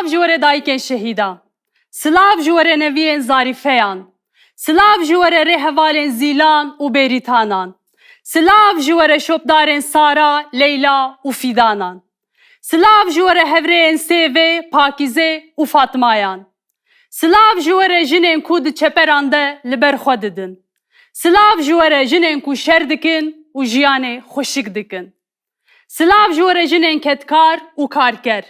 Silav ji were dayikên şehîdan, silav ji were neviyên zarîfeyan, silav ji were rêhevalên zîlan û bêrîtanan, silav ji were şopdarên Sara, Leyla û Fîdanan, silav ji were hevreyên Sêvê, Pakîzê û Fatmayan, silav ji were jinên ku di çeperan de li ber xwe didin, silav ji were jinên ku şer dikin û jiyanê xweşik dikin, silav ji were jinên ketkar û karker,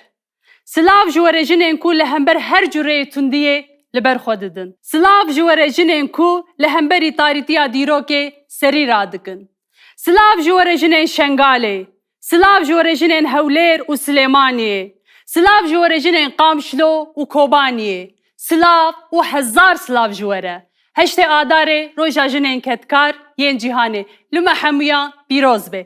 silav ji were jinên ku li hember her cüreyê tundiyê li ber xwe didin, silav ji were jinên ku li hemberî tarîtiya dîrokê serî radikin, silav ji were jinên Şengalê, silav ji were jinên Hewlêr û Silêmaniyê, silav ji were jinên Qamişlo û Kobaniyê, silav û hezar silav ji were. Heştê Adarê roja jinên ketkar yên cîhanê li me hemûyan pîroz be.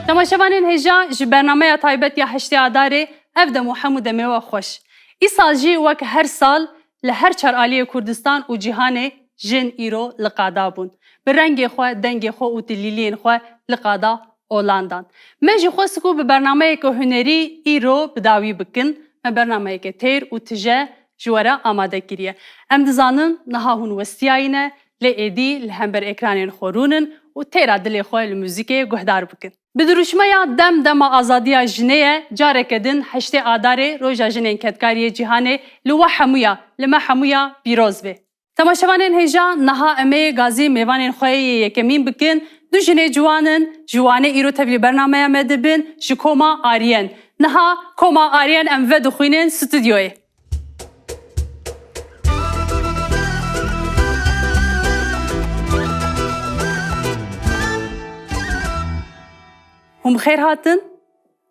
Temaşevanên hêja ji bernameya taybet ya Heştê Adarê ev demo hemû demê we xweş. Îsal jî wek her sal li her çar aliyê Kurdistan û cîhanê jin îro li qada bûn. Bi rengê xwe, dengê xwe û dilîliyên xwe li qada olandan. Me jî xwest ku bi bernameyeke hunerî îro bi dawî bikin. Me bernameyeke têr û tije ji were amade kiriye. Em dizanin niha hûn westiyayîne lê êdî li hember ekranên xwe rûnin û têra dilê xwe li muzîkê guhdar bikin. Bi duruşmaya dem dema azadiya jinê ye careke din Heştê Adarê roja jinên ketkariyê cîhanê li we hemûya, li me hemûya pîroz be. Temaşevanên hêja niha em ê gazî mêvanên xwe yê yekemîn bikin. Du jinê ciwanin ji wanê îro tevlî bernameya me dibin ji Koma Aryen. Niha Koma Aryen em ve dixwînin stûdyoyê. Hûn bi xêr hatin?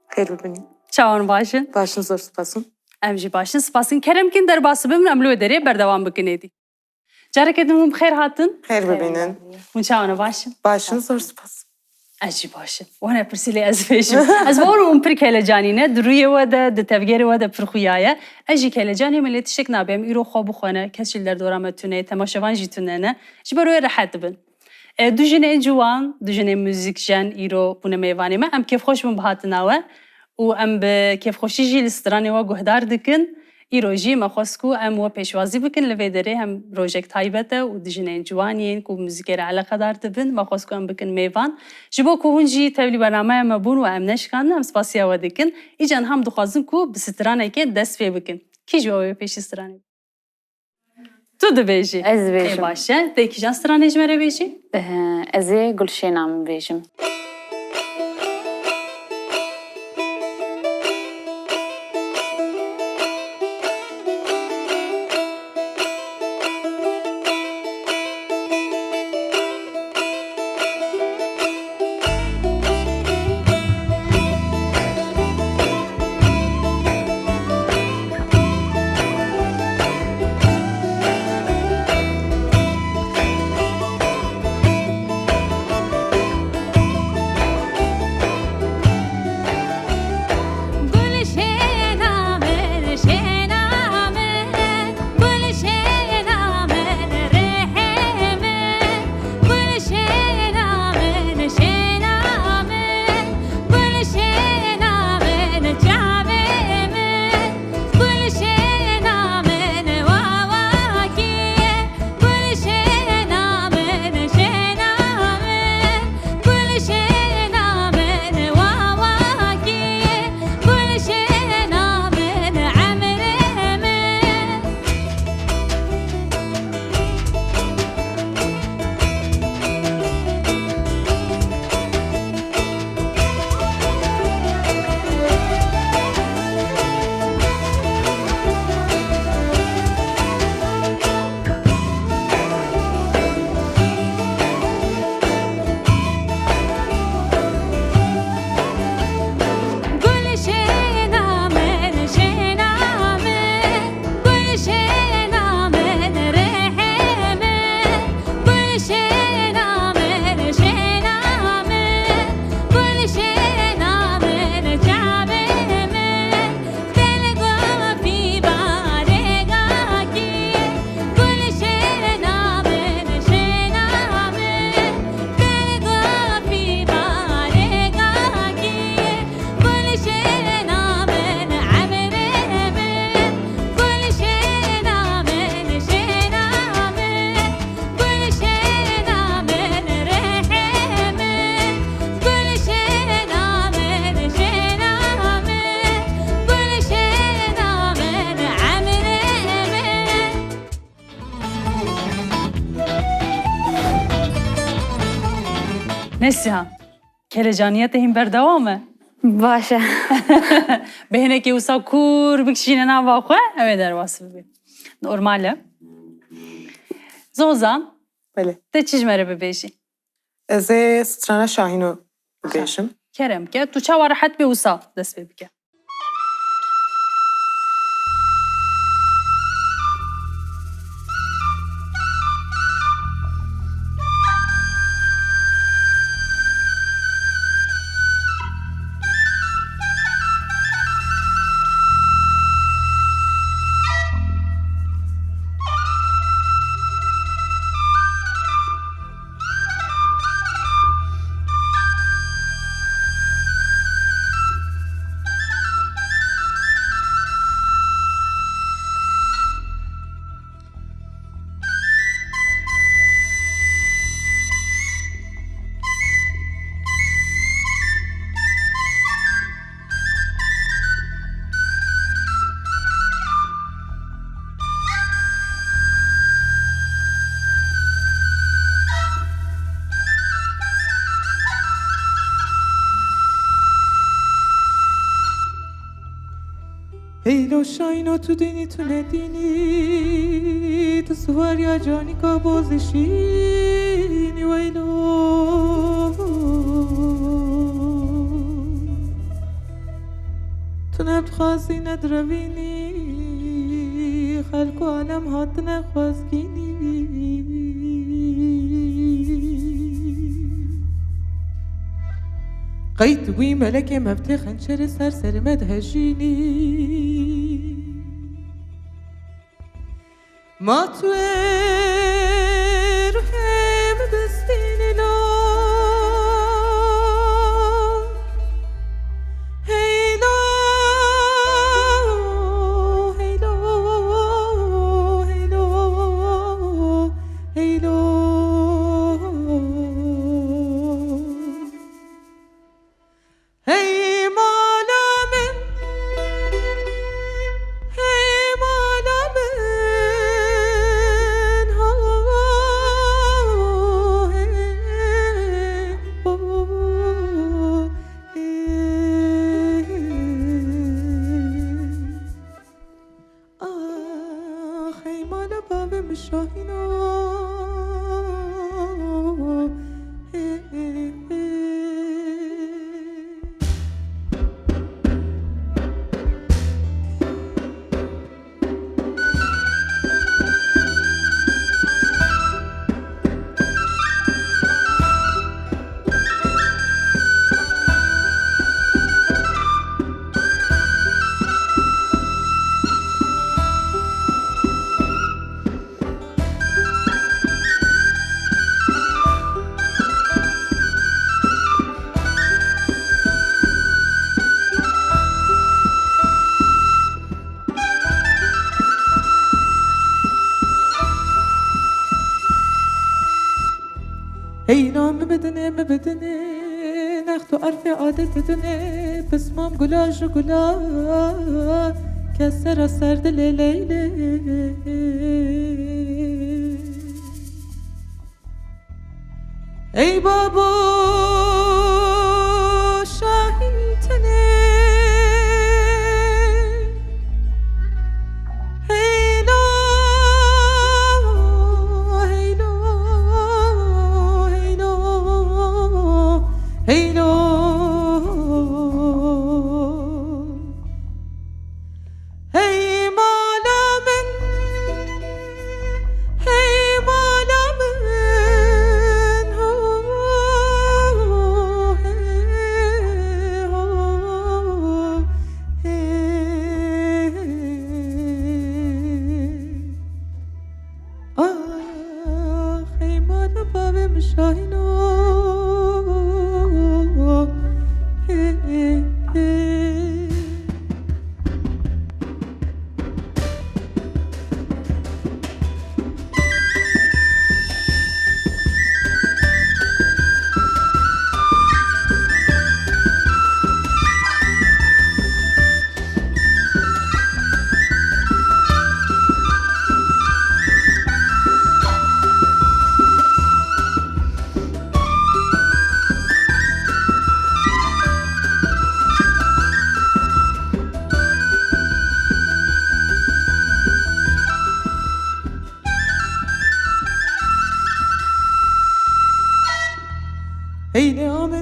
Xêr bibînin. Çawan baş in? Başın zor spasın. Em jî baş in, spasîn. Keremkîn derbasî bibin em li wê derê berdewam bikin êdî. Careke din hûn bi xêr hatin? Xêr bibînin. Hûn çawan baş in? Başın zor spasın. Ez jî baş in. Wan pirsî lê ez fêjim. Ez bawer hûn pir kelecanîne, di rûyê we de, di tevgerê we de pir xuya ye. Ez jî kelecanê me lê tiştek nabe. Em îro xwe bixwene, kes jî li derdora me tune, temaşevan jî tune ne. Ji ber wê rehet dibin. Du jinê ciwan, du jinê muzîkjen îro bûne mêvanê me, em kêfxweş bûn bi hatina we û em bi kêfxweşî jî li stranê we guhdar dikin. Îro jî me xwest ku em we pêşwazî bikin li vê derê hem rojek taybet e û du jinên ciwanîn ku muzîkê re eleqedar dibin, me xwest ku em bikin mêvan. Ji bo ku hûn jî tevlî bernameya me bûn û em neşikandin, em spasiya we dikin. Îcan hem dixwazin ku bi stranekê dest pê bikin. Kî ji we wê pêşî stranê? Tu dibêjî. Ez dibêjim. Ê baş e. Dê kîjan stranê ji me re bêjî? Ez ê Gulşêna min bêjim. نسیان کلجانیت هیم بردوامه باشه بهنه که اوسا کور بکشینه نوا خواه اوه در واسه ببین نورماله زوزان بله ده چیج مره ببیشی از سترانه شاهینو بیشم کرم که تو چه راحت به اوسا دست ببیگه هیلو شاینا تو دینی تو ندینی تو سوار یا جانی کا بازشینی ویلو تو نبخواستی ندروینی خلق و عالم هات نخواسگینی قيت وي ملك مفتي خنشر سرسر مدهجيني ما توير هم بستيني لو هيلو هيلو هيلو هيلو Hey malamin, hey malamin, ha hey oh ah hey malabim şahino هی نام بدنه نخت و عرف عادت دنه بسمام گلاش و گلا کسر سرد لیله ای بابا شاهین تنه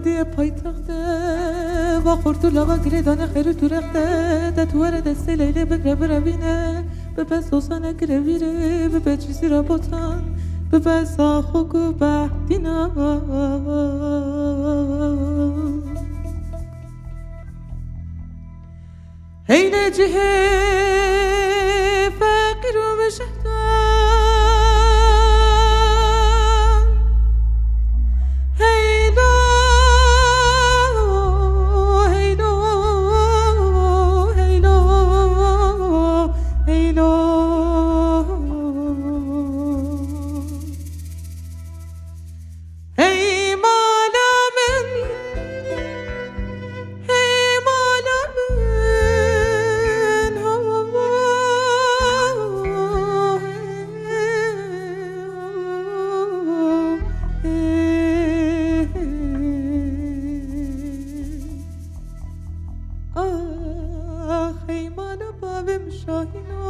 دی پایتخته و خورتو لغا گریدانه خیرو تو رخته دتواره دسته لیله بگره برابینه ببه سوسانه گرویره ببه چیزی را بطان ببه ساخوکو بحتینا هینه جهه فقیر و مشهدان هیلو هیلو هیلو هیلو هی مالا من هی مالا من آه هی مالا بابم شاهینو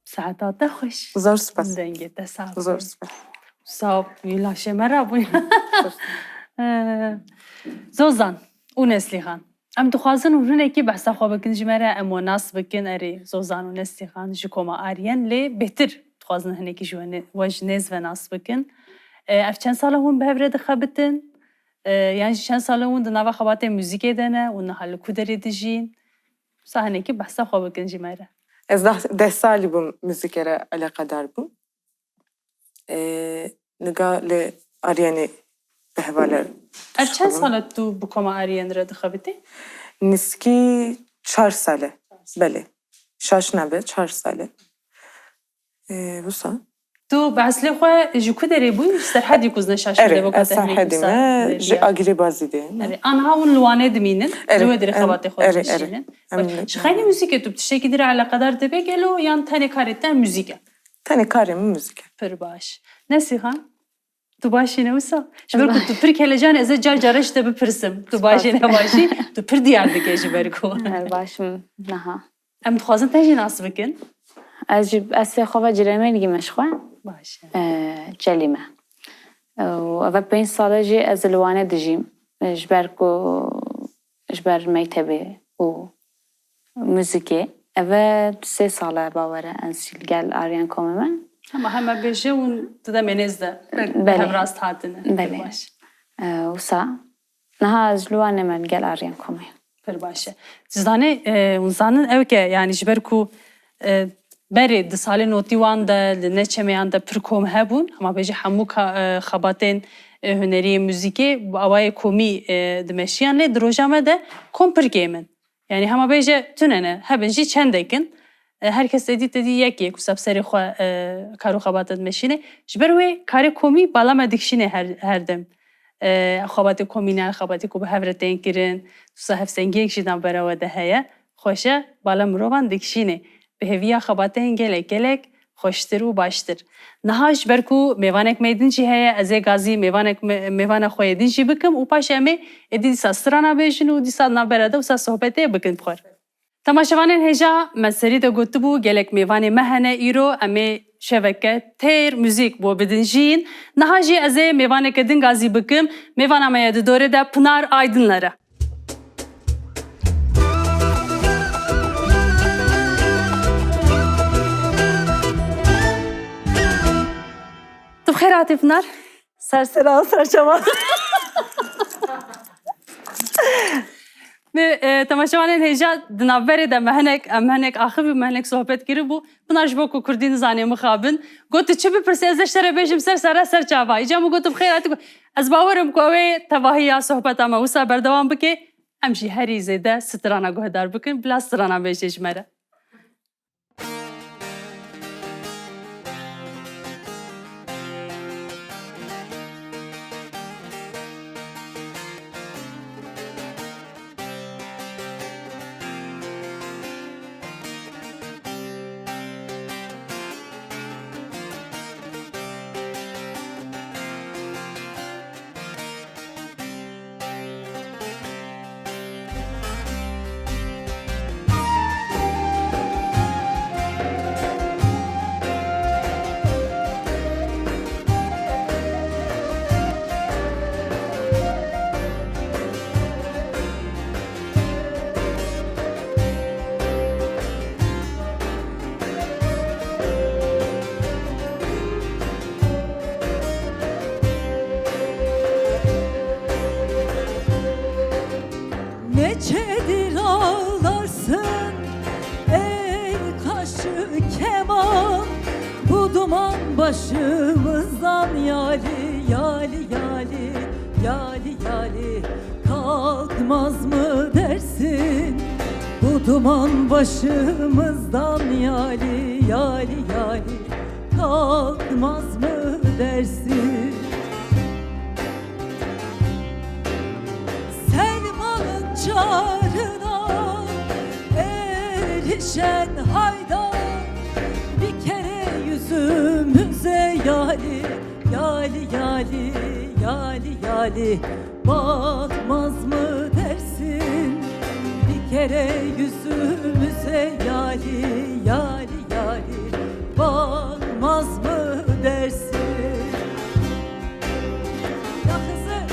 ساعتات خوش زور سپاس. دنگه دست زور سپاس. صاحب یلاشه مرا بوی زوزان و نسلی خان ام دخوازن و هنه کی بحثا خواه بکن جمره اما ناس بکن اری زوزان و نسلی خان جکوما آریان لی بهتر دخوازن هنه کی جوانه وج نز و ناس بکن اف چند ساله هون به هفره دخبتن یعنی چند ساله هون دنوا خبات موزیک دنه و نحل کدری دجین سا هنه کی بحثا خواه بکن جمره از ده سالی بوم موزیکره علاقه دار بوم. نگاه ل آریانی به حواله. اف چند ساله تو بکوما آریان را دخبتی؟ نسکی 4 ساله. بله. 6 نبه 4 ساله. وسا؟ تو بحثلی خواه جو کدری بوی سرحدی کوز نشاش ده اره بکات سرحدی ما جا آگری بازی ده. آنها اون لوانه دمینن لو دری خبات خود اره میشینن اره. شخیلی موسیقی تو بتشکی دیر علاقه دار دبی گلو یان تانی کاریتن موسیقی تاني کاریم موزیک. پر باش نسی خان تو باشی نوسا شبر کو تو پر کلجان از جار جارش ده بپرسم تو باشی نباشی تو پر دیار دکی جبر کو باشم نها ام خوازن تاجی ناس بکن از خواه جرمه نگی مشخواه باشه جلیمه و اول 5 ساله جی از لوانه دجیم جبر مکتبه و موزیکی اول 3 ساله باوره انسیل گل آریان کومه همه بشه اون تدا منز ده به هم راست هاتنه بله و سا نها از لوانه من گل آریان کومه پر باشه زدانه اون زانن او که یعنی جبر کو بری د سال نوتی وان د نچمیان د پر کوم هبون اما بجی همو خباتین هنری موزیکی با اوای کومی د مشیان له دروجامه ده کوم پر گیمن یعنی همه بجی توننه هبنجی چندکن herkes dedi yeki kusab seri xo karu xabatat meşine jberwe kare komi balama dikşine her dem xabatı komine xabatı ku havretin kirin tusa hafsengek jidan berawa de heye xoşa balam rovan dikşine beheviya xabatın gelek خوشتر و باشتر نهاش برکو میوانک میدن چی هیا از گازی میوان خویدن چی بکم و پاش امی ادی ساسترانا بیشن و دیسا نبرده و سا صحبته بکن بخور تماشاوانین هجا مسری ده گوتبو گلک میوان مهنه ایرو امی شبکه تیر موزیک بو بدنجین نهاجی از میوان کدن گازی بکم میوان امیا ده دوره ده پنار aydınlara بخير عاطف نار سرسرا سرچما تماشاوانین هجا دنابری ده مهنک آخر مهنک صحبت کری بو بناش با کو کردین زانی مخابن گوت چه بپرسی ازش تر بیشم سر چاوا ایجا مو گوت بخیر عاطف از باورم کوی تواهی صحبت اما وسا بردوام بکی امشی هری زیده سترانا گهدار بکن بلا سترانا بیشش مره başımızdan yali yali yali yali yali kalkmaz mı dersin? Bu duman başımızdan yali yali yali kalkmaz mı dersin? Selmanın çağrına erişen haydar bir kere yüzümüze yali yali yali yali yali bakmaz mı dersin? Bir kere yüzümüze yali yali yali bakmaz mı dersin? Ya kızım.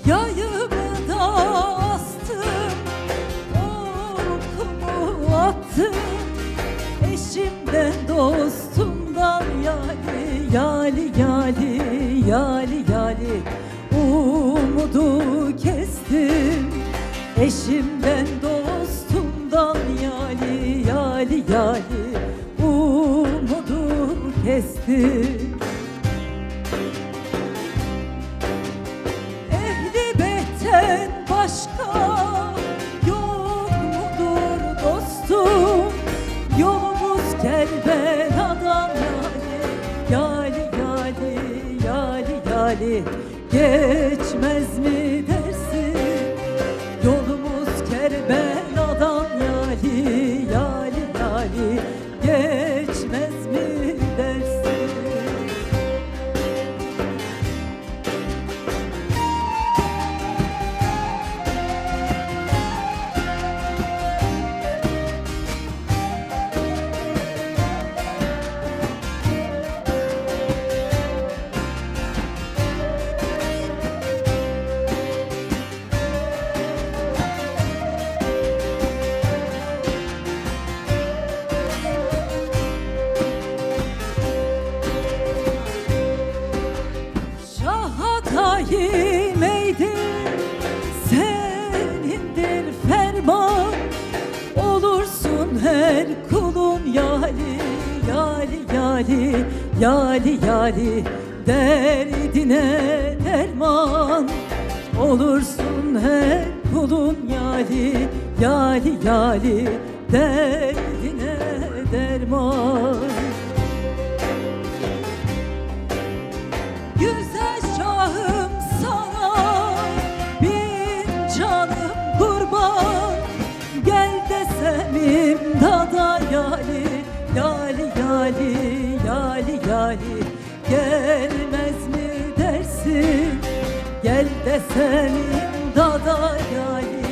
Yayımı da astım, okumu attım. Eşimden dostumdan yali yali yali yali yali umudu kestim. Eşimden dostumdan yali yali yali umudu kestim. Ehli beytten başka yok mudur dostum? Yolumuz Kerbela'dan yali yali yali yali geçmez mi dersin? Yolumuz Kerbela'dan yali yali yali geçmez mi dersin? Şaha tayin eydin, senindir ferman. Olursun her kulun yali yali yali yali yali derdine derman. Olursun her kulun yali yali yali derdine derman. Güzel şahım sana bin canım kurban. Gel desem imdada yali yali yali yali yali gelmez mi dersin? Gel desem imdada yali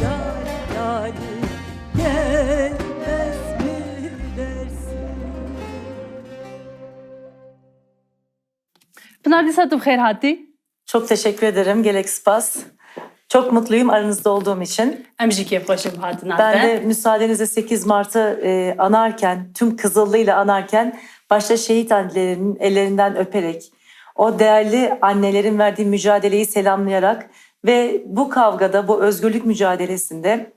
yali yali gelmez mi dersin? Pınar disa tu bixêr hatî. Çok teşekkür ederim. Gelek spas. Çok mutluyum aranızda olduğum için. Em jî kêfxweşim hatin Ben de müsaadenizle 8 Mart'ı anarken, tüm Kızıllıyla anarken başta şehit annelerinin ellerinden öperek, o değerli annelerin verdiği mücadeleyi selamlayarak ve bu kavgada, bu özgürlük mücadelesinde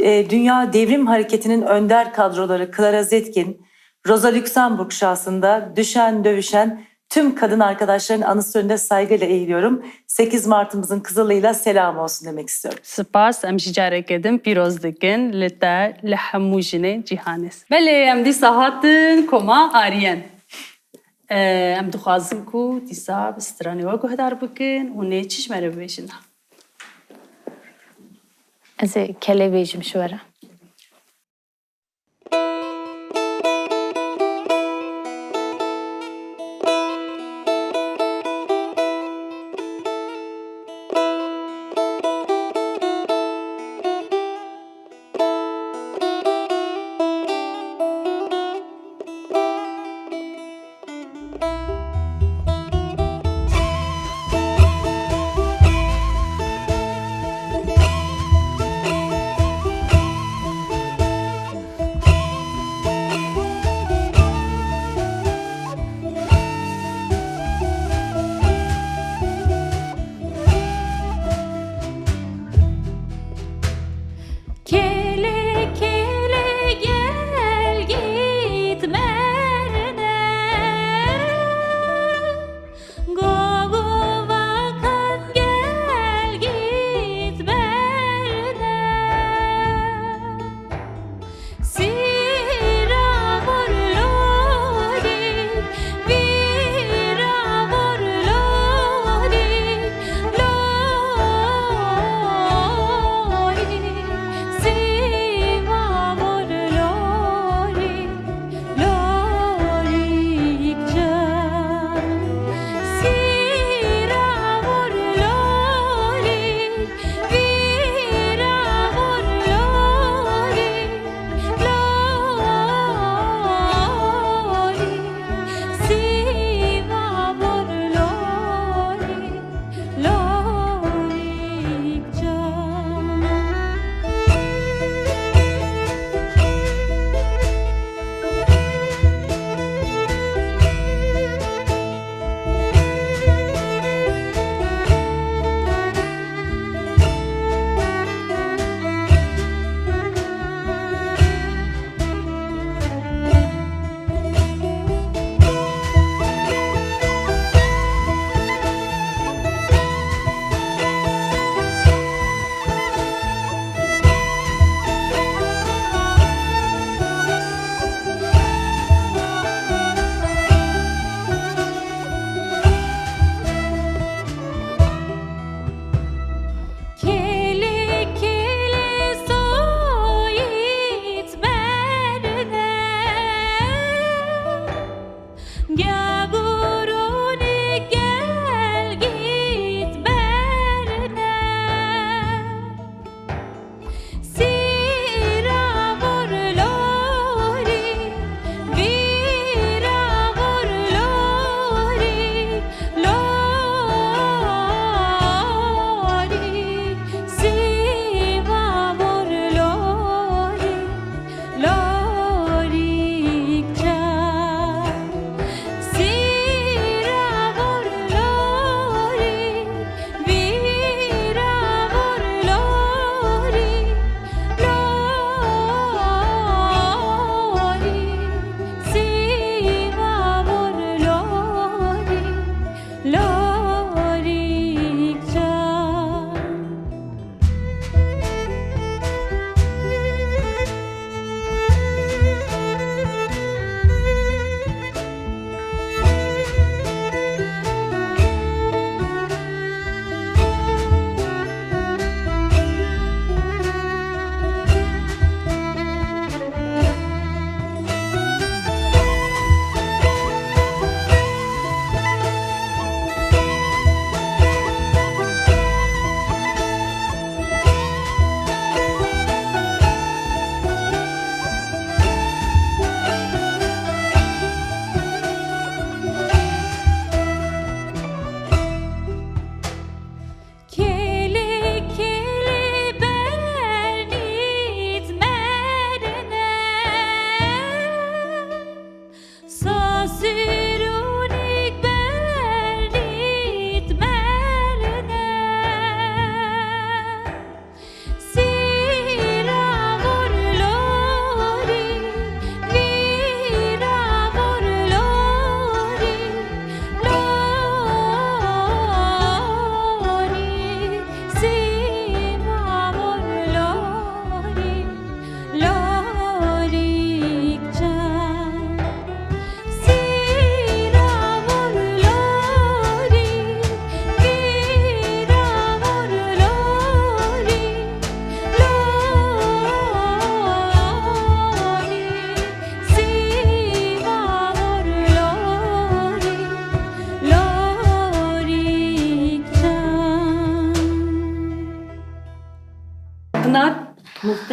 Dünya Devrim Hareketi'nin önder kadroları Clara Zetkin, Rosa Luxemburg şahsında düşen, dövüşen tüm kadın arkadaşların anısı önünde saygıyla eğiliyorum. 8 Mart'ımızın Kızıllıyla selam olsun demek istiyorum. Spas em jî carekê din pîroz dikin li te li hemû jinê cîhanê. Belê em dîsa hatin koma Aryen. Em dixwazin ku dîsa bi stranê we guhdar bikin û nê çîş me re bibêjin. Ez ê kelê bêjim ji we re.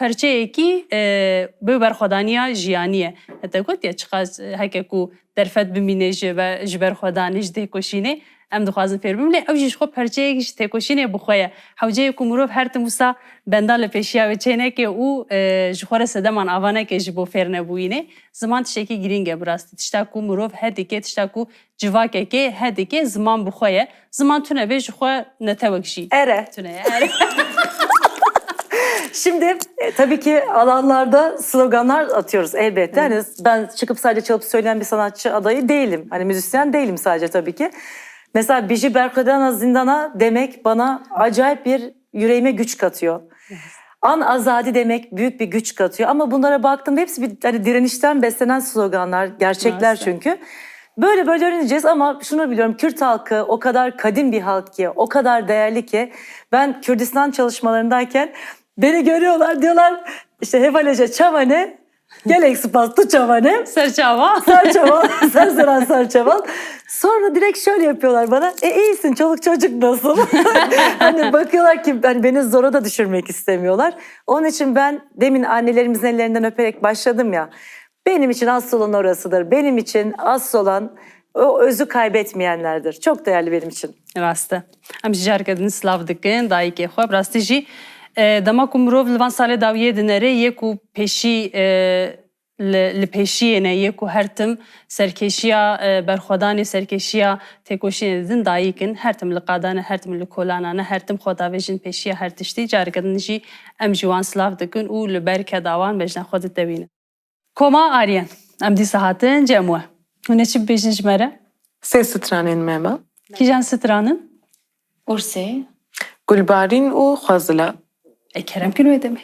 پرچەیەکی بێ بەرخۆدانیە ژیانیە دەگوت یا چقاس هەکێک و دەرفەت بمینێ ji ber xwedanî ji têkoşînê em dixwazin fêr bibin lê ew jî ji xwe perçeyekî ji têkoşînê bixweye hewceyê ku mirov her tim wisa benda li pêşiya wê çêneke û ji xwe re sedeman avaneke ji bo fêrnebûyînê ziman tiştekî girîng e bi rastî tişta ku mirov hedike tişta ku civakeke hedike ziman bixwe ye ziman tune bê ji xwe netewek jî Ere. tune ye ere. Şimdi tabii ki alanlarda sloganlar atıyoruz elbette. Hani ben çıkıp sadece çalıp söyleyen bir sanatçı adayı değilim. Hani müzisyen değilim sadece tabii ki. Mesela Biji Berkodana Zindana demek bana acayip bir yüreğime güç katıyor. An azadi demek büyük bir güç katıyor. Ama bunlara baktığımda hepsi bir hani direnişten beslenen sloganlar, gerçekler çünkü. Böyle böyle öğreneceğiz ama şunu biliyorum, Kürt halkı o kadar kadim bir halk ki, o kadar değerli ki ben Kürdistan çalışmalarındayken beni görüyorlar, diyorlar işte Hevaleje Çavane, Gelek Spastı Çavane, Serçava. Sarçaval, Serseran Sarçaval. Sonra direkt şöyle yapıyorlar bana. İyisin, çoluk çocuk nasıl? Hani bakıyorlar ki hani beni zora da düşürmek istemiyorlar. Onun için ben demin annelerimizin ellerinden öperek başladım ya. Benim için asıl olan orasıdır. Benim için asıl olan o özü kaybetmeyenlerdir. Çok değerli benim için. Rast e. Em ji jarkedin slav dikin dayîkê xwe bi rastî jî dema ku mirov li van salê dawiyê dinere yê ku pêşî li pêşiyê ne yê ku her tim serkêşiya berxwedanê serkêşiya têkoşînê didin dayîkin her tim li qadane her tim li kolanane her tim xwedavêjin pêşiya her tiştî carekedin jî em ji wan slav dikin û li ber kedawan bejna xwe ditewînin. Koma Aryan em dîsa hatin cem we. Hûn ê çi bibêjin ji me re? Sê stranên me me. Kîjan stranin? Ursê Gulbarîn û Xwezila. Ey kerem kin wê demê.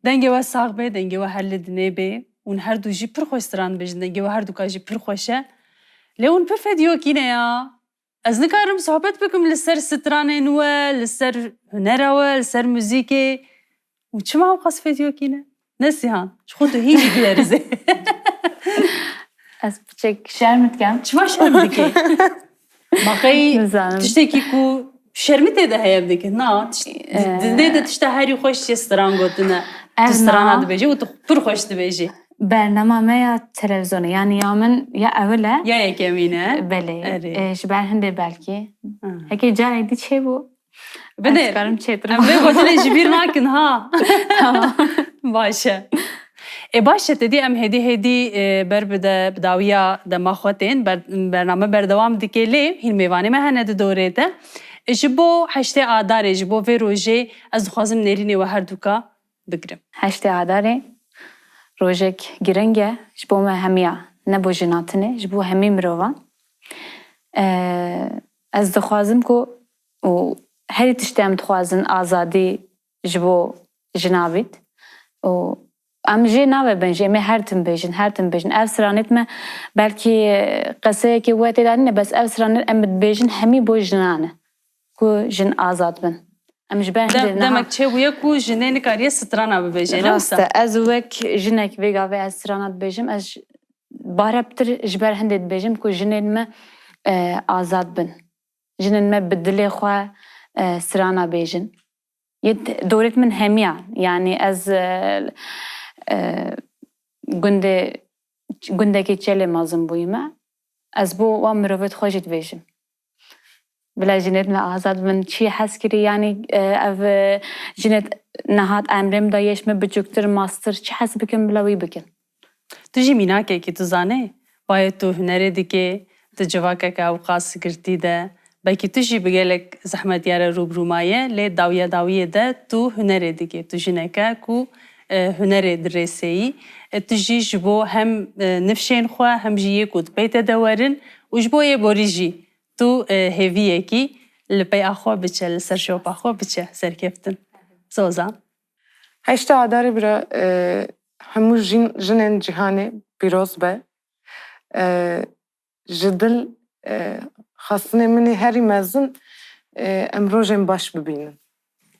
دنگه و ساق به دنگه و هر لدنه به اون هر دو جی پر خوش سران بجن دنگه و هر دو کاجی پر خوشه لیون پر فیدیو کینه یا از نکارم صحبت بکم لسر سترانه نوه لسر هنره و لسر موزیکه و چه ما قص فیدیو کینه نسیهان خود تو هیچ بلرزه از بچک شرمت کم چه ما شرم دکه باقی نزانم. تشتکی کو شرمی تیده هیب دکه نه دیده تشته هری خوش چه ستران گوتنه تو سترانه دبیجی و تو پر خوش دبیجی برنامه یا تلویزیونه یعنی یا من یا اوله یا یکمینه بله آره. جبر هنده بلکی هکی جایی دی چه بو؟ بده از کارم چه ام به گوتنه جبیر نکن ها باشه باشه تدی ام هدی بر بده بداویا دما خوتین برنامه بردوام دکلی هین میوانی مهنه دوره ده جبو هشته آدار جبو و روزه از خوازم نرینه و هر دوکا بگرم 8 آذر روزک گرنگه جبو ما همیا نبو جناتنه جبو همی مروان از دخوازم کو و هری تشتم دخوازن آزادی جبو جنابید و ام جی ناوه بنجی می هر تم بیجن افسرانیت ما بلکی قصه کی وقتی دارن بس افسرانیت ام بیجن همی بو جنانه کو جن آزاد بن ام جبه دمک چه ویا کو جنه نکاریه سترانه ببیجه نه راسته از وک جنک ویگا و از سترانات بیجم از باربتر جبر هندید بیجم کو جنین ما آزاد بن جنین ما بدلی خواه سترانا بیجن يد دورت من هميا يعني از گندگی چله مازم بویمه از بو و مروت خوشت بیشم بلا جنت من آزاد من چی حس کری یعنی او جنت نهاد امرم دایش من بچکتر ماستر چی حس بکن بلاوی بکن تو جی مینا که تو زانه باید تو هنری دیگه تو جواکه که اوقاس گرتی ده بلکه تو جی بگلک زحمت یاره روبرومایه لی داویه ده تو هنری دیگه تو جنکه کو هنری درسایی تو جی جبو هم نفشین خواه هم جیه کود بیت دورن و جبو یه بوری جی تو هیویه کی لپی اخوا بچه لسر شوپ اخوا بچه سرکفتن زوزان 8 آذر برا همو جنن جهانی پیروز به جدل خاصنه منی هری مزن امروزم باش ببینن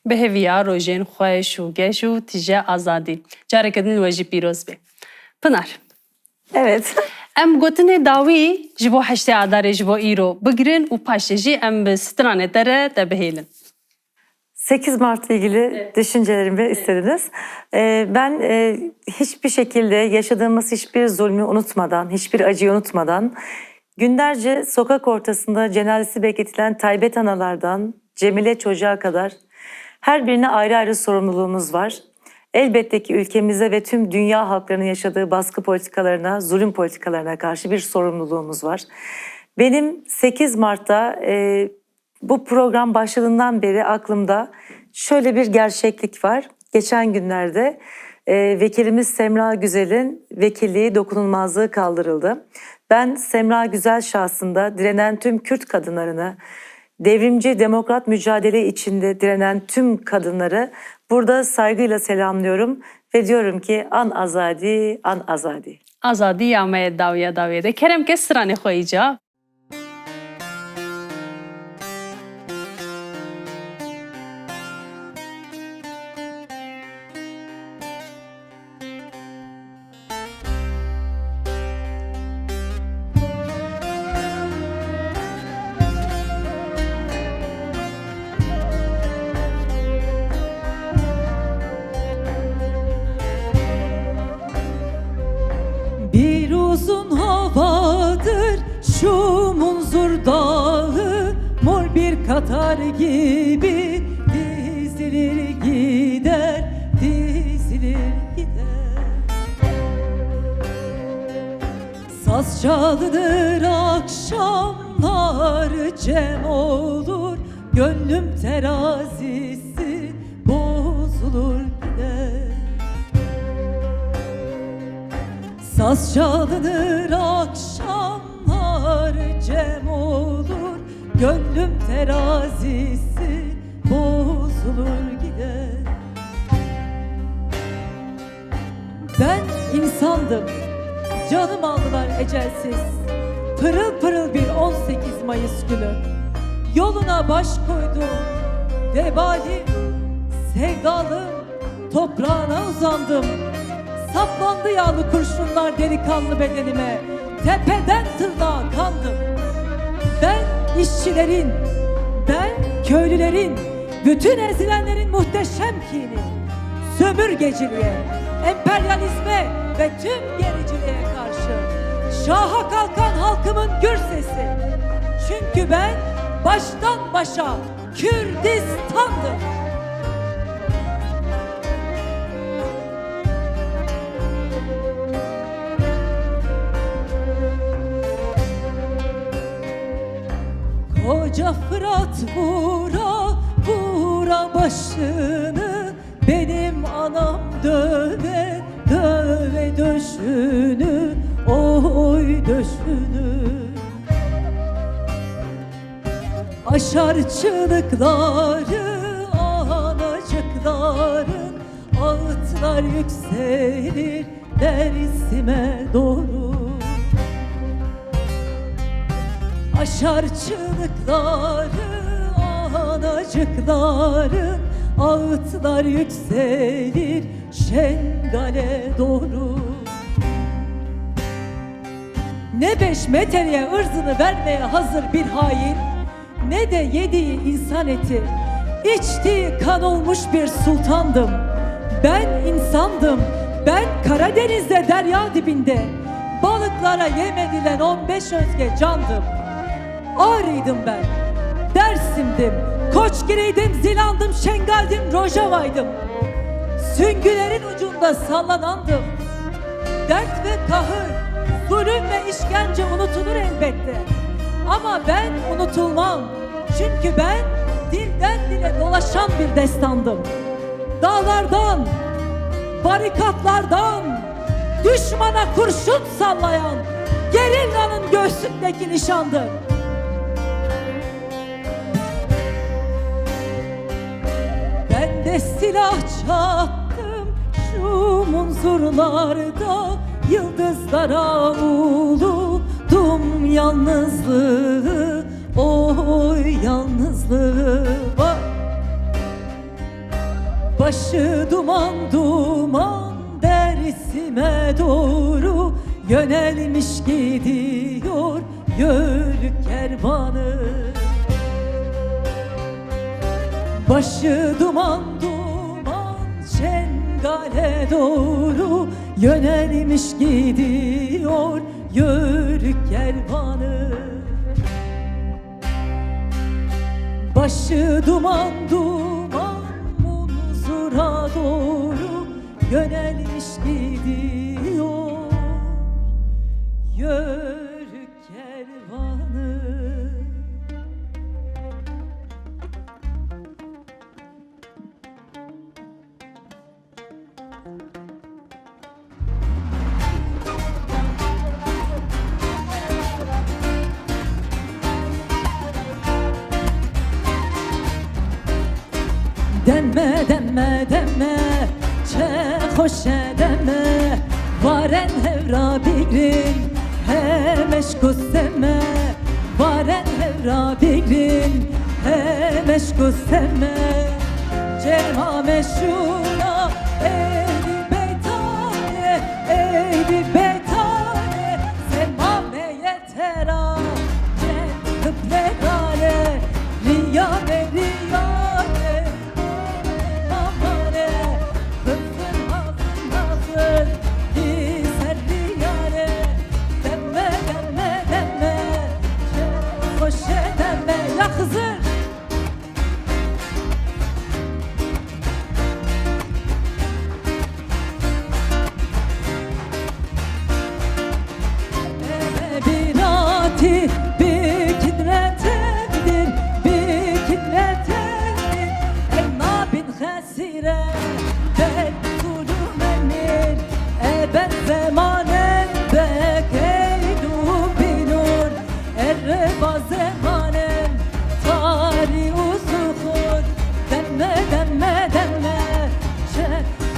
به هویا روژین خوش و گش و تیجه آزادی جاره کدن الوجی پیروز به پنار Evet. ام گوتنه داوی جبو 8 آذر جبو ایرو بگیرن و پاشه جی ام به سترانه تره تبهیلن 8 Mart'la ilgili düşüncelerimi istediniz. Ben hiçbir şekilde yaşadığımız hiçbir zulmü unutmadan, hiçbir acıyı unutmadan günlerce sokak ortasında cenazesi bekletilen Taybet analardan Cemile çocuğa kadar her birine ayrı ayrı sorumluluğumuz var. Elbette ki ülkemize ve tüm dünya halklarının yaşadığı baskı politikalarına, zulüm politikalarına karşı bir sorumluluğumuz var. Benim 8 Mart'ta bu program başladığından beri aklımda şöyle bir gerçeklik var. Geçen günlerde vekilimiz Semra Güzel'in vekilliği dokunulmazlığı kaldırıldı. Ben Semra Güzel şahsında direnen tüm Kürt kadınlarını, devrimci demokrat mücadele içinde direnen tüm kadınları burada saygıyla selamlıyorum ve diyorum ki an azadi, an azadi. آزادی یا ما داویه ده کرم که سترانه خواهی جا Bir uzun havadır şu munzur dağı, mor bir katar gibi dizilir gider, dizilir gider. Saz çalınır akşamlar cem olur, gönlüm terazisi bozulur gider. Saz çalınır akşamlar cem olur, gönlüm terazisi bozulur gider. Ben insandım, canım aldılar ecelsiz. Pırıl pırıl bir 18 Mayıs günü. Yoluna baş koydum, vebalim, sevdalım, toprağına uzandım. Saplandı yağlı kurşunlar delikanlı bedenime, tepeden tırnağa kandım. Ben işçilerin, ben köylülerin, bütün ezilenlerin muhteşem kini, sömürgeciliğe, emperyalizme ve tüm gericiliğe karşı şaha kalkan halkımın gür sesi. Çünkü ben baştan başa Kürdistan'dım. Koca Fırat vura vura başını, benim anam döve döve döşünü, oy döşünü. Aşar çığlıkları anacıkların, ağıtlar yükselir Dersim'e doğru. Aşar çığlıkları anacıkların, ağıtlar yükselir Şengal'e doğru. Ne 5 metreye ırzını vermeye hazır bir hain, ne de yediği insan eti, içtiği kan olmuş bir sultandım. Ben insandım, ben Karadeniz'de derya dibinde balıklara yem edilen 15 özge candım. Ağrıydım ben, Dersim'dim, Koçgire'ydim, Zilan'dım, Şengal'dim, Rojava'ydım. Süngülerin ucunda sallanandım. Dert ve kahır, zulüm ve işkence unutulur elbette. Ama ben unutulmam. Çünkü ben dilden dile dolaşan bir destandım. Dağlardan, barikatlardan, düşmana kurşun sallayan gerillanın göğsündeki nişandım. Ben de silah çattım şu munzurlarda, yıldızlara uludum yalnızlığı, oy yalnızlığı. Başı duman duman Dersim'e doğru yönelmiş gidiyor yörük kervanı. Başı duman duman Şengal'e doğru yönelmiş gidiyor yörük kervanı. Başı duman duman Munzur'a doğru yönelmiş gidiyor yörük kervanı. Deme deme deme çe hoş deme, varen hevra bigrin he meşkus deme, varen hevra bigrin he meşkus deme. Cerma meşhura ehli beytane, ehli beytane, semame yetera cen kıplegale, riya ve riyale.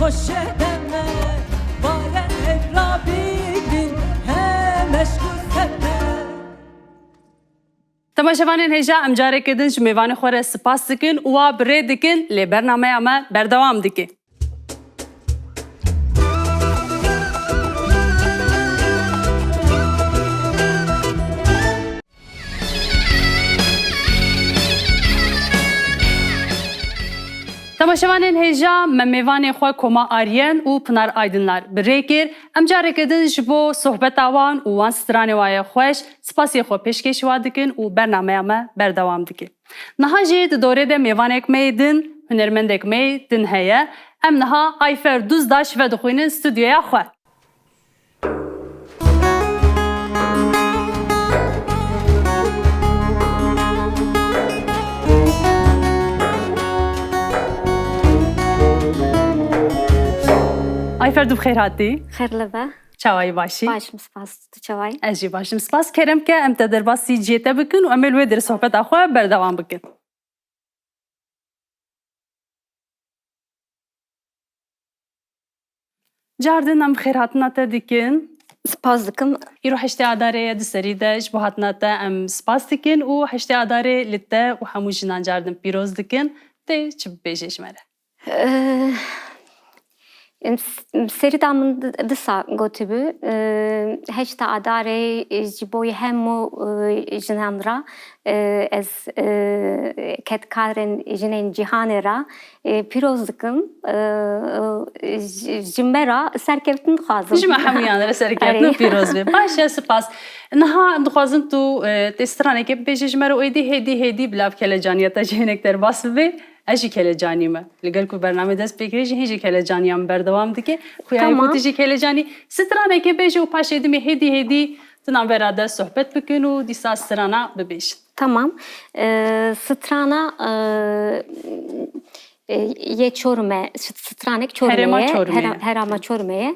Hoş deme, vale تماشاوانین هجا ام جارek edin ji mêvanê xwe re spas dikin û wa bi rê dikin lê bernameya me berdewam dike. Temaşevanên hêja me mêvanê xwe Koma Aryen û Pınar Aydınlar bi rê kir. Em carek edin ji bo sohbeta wan û wan stranê waye xweş spasiyê xwe pêşkêş wa dikin û bernameya me berdewam dike. Niha jî di dorê de mêvanek me din, hunermendek me din heye. Em niha Ayfer Duzdaş ve dixwînin stüdyoya xwe. Ayfer du bixêr hatî. Xêr Çawayî başî. başım spas tu çaway. Ez jî başim. Spas kerem ke em te derbasî ciyê te bikin û em ê li wê derê sohbeta xwe berdewam bikin. Cardin em xêr hatina te dikin. Spas dikim. Îro heştê adarê ye di serî de ji bo hatina te em spas dikin û heştê adarê li te û hemû jinan cardin pîroz dikin. Tê çi bibêje ji me re? Seri damın disa gotibü. Heşta adare jiboy hemu jinamra ez ketkaren jinen cihanera piroz dikim. Jimera serkevtin xazım. Ji me hemû yan re serkevtin pîroz be. Baş e spas. Niha em dixwazin tu tê stranekê bibêje ji me re û êdî bilav kelecaniyeta jî hinek derbas bibe. Ez jî kelecanî me. Li gel ku bername dest pê kirî jî hîn jî kelecaniyan berdewam dike. Xuyayê xwe tî jî kelecanî. Stranekê bêje û paş êdimê hêdî tinan vera de sohbet bikin û dîsa strana bibêjin. Tamam. Strana ye çorme, stranek çormeye. Herama çormeye.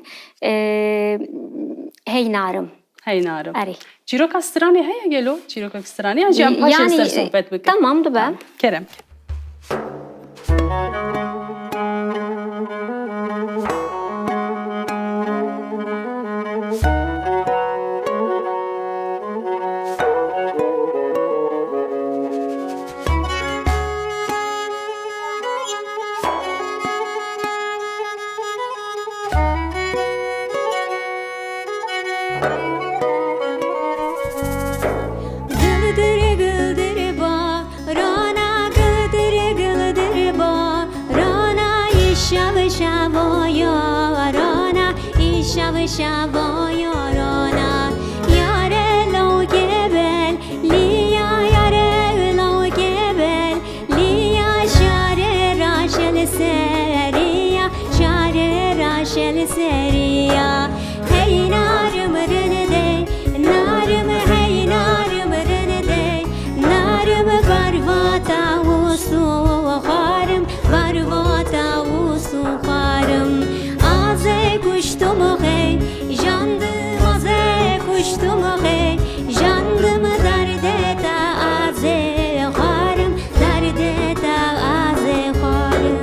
Heynarım. Heynarım. Eri. Çîroka stranê heye gelo? Çîroka stranê yan jî em paşê ser sohbet bikin. Tamam du ben. Kerem. شبایارانه یاره لوگبل لیا یاره لوگبل لیا شار راشل سریا شار راشل سریا هی نارم رنده نارم هی نارم رنده نارم برواتا وسو خارم برواتا وسو خارم آزه کشتم خی جاندم آزه کشتم خی جاندم درده تا آزه خارم درده تا آزه خارم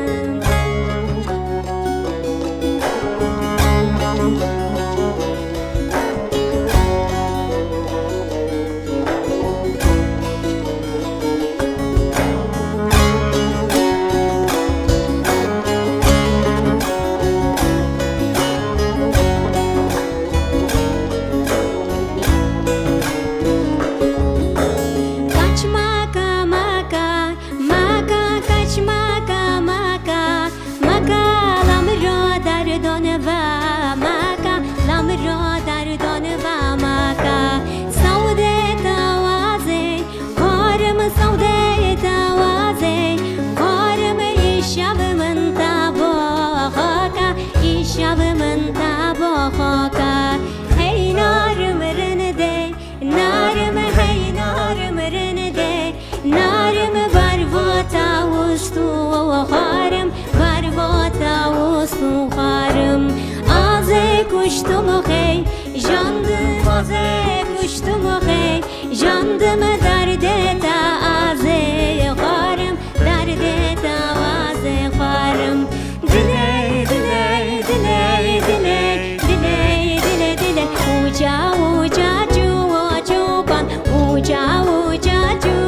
کشتم خی جاندم آزه کشتم خی جاندم درده تا آزه خارم درده تا آزه خارم دله دله دله دله دله دله دله اوجا اوجا جو جو پان اوجا اوجا جو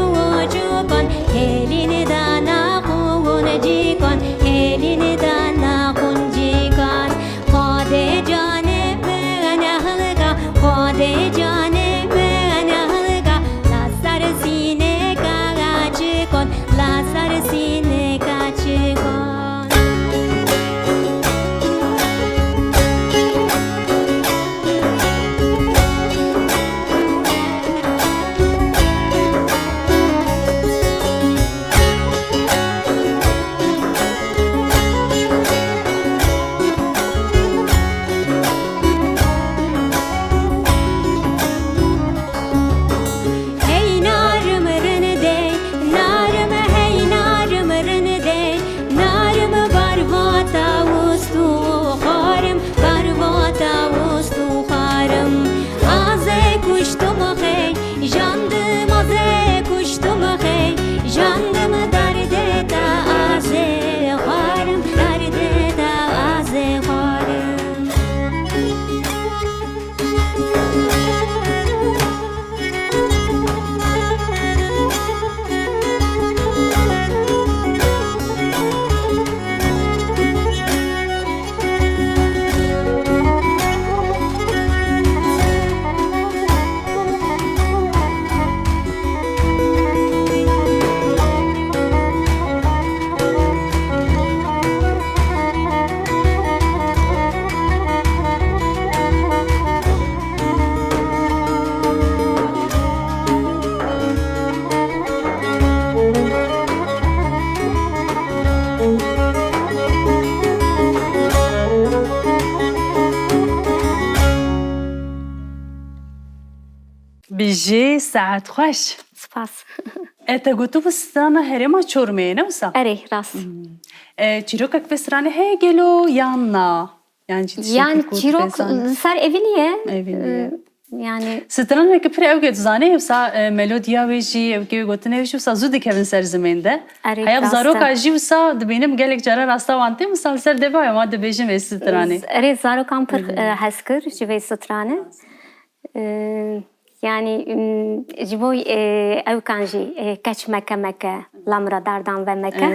بيجي ساعات خوش Spas. انت قلتو بستانا هرما çormeye ne olsa Eri rast. çirokak vesrane he gelo yanna yani Yani çirok ser eviniye. Eviniye. Yani ستران که پر اوگه زانه وسا ملودیا ویجی اوگه گوتنه ویجی وسا زودی که سر زمینده آره، هیا راسته. زارو کاجی وسا دبینم گلک جرا راستا وانتی وسا سر دبا ما دبیجم سترانه eri zaro kampır heskır jive strane. Yani jivoy ev kanji kaç meke meke lamra dardan ve meke.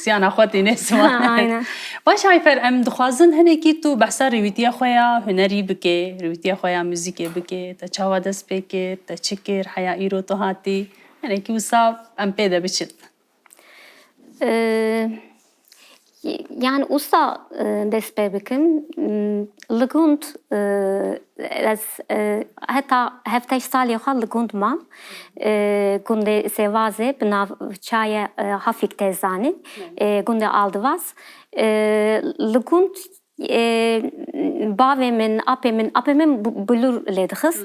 سیانا خواتی نسوان Aynen. باش هایفر ام دخوازن هنه کی تو بحثا رویتیا خویا هنری بکه رویتیا خویا موزیکی بکه تا چاوا دست بکه تا چکر حیا ایرو تو هاتی هنه کی وسا ام پیدا بچید Yani usta despebikim ligund hatta hafta sali xal ligund mam gunde sevaze binav çaya hafik tezani gunde aldivas ligund bavemin apemin bulur ledxis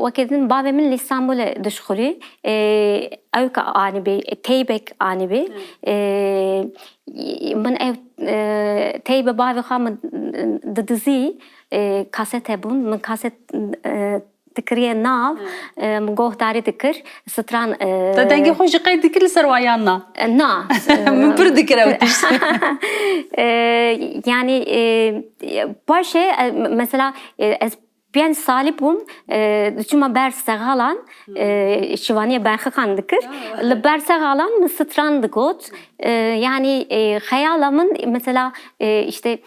وكذن bavemin İstanbul'a düşkülü evka anibi teybek anibi من ev teybe bavi xamın dizi kasete bun من kaset dikriye nav من gohtari dikir stran تا دنگی خوش قید دکر سر وایانا na من پر دکر اوتش yani başı mesela ben salibum çünkü bersagalan şivaniye berxakandıkır bersagalan mı strandıgot yani hayalamın mesela işte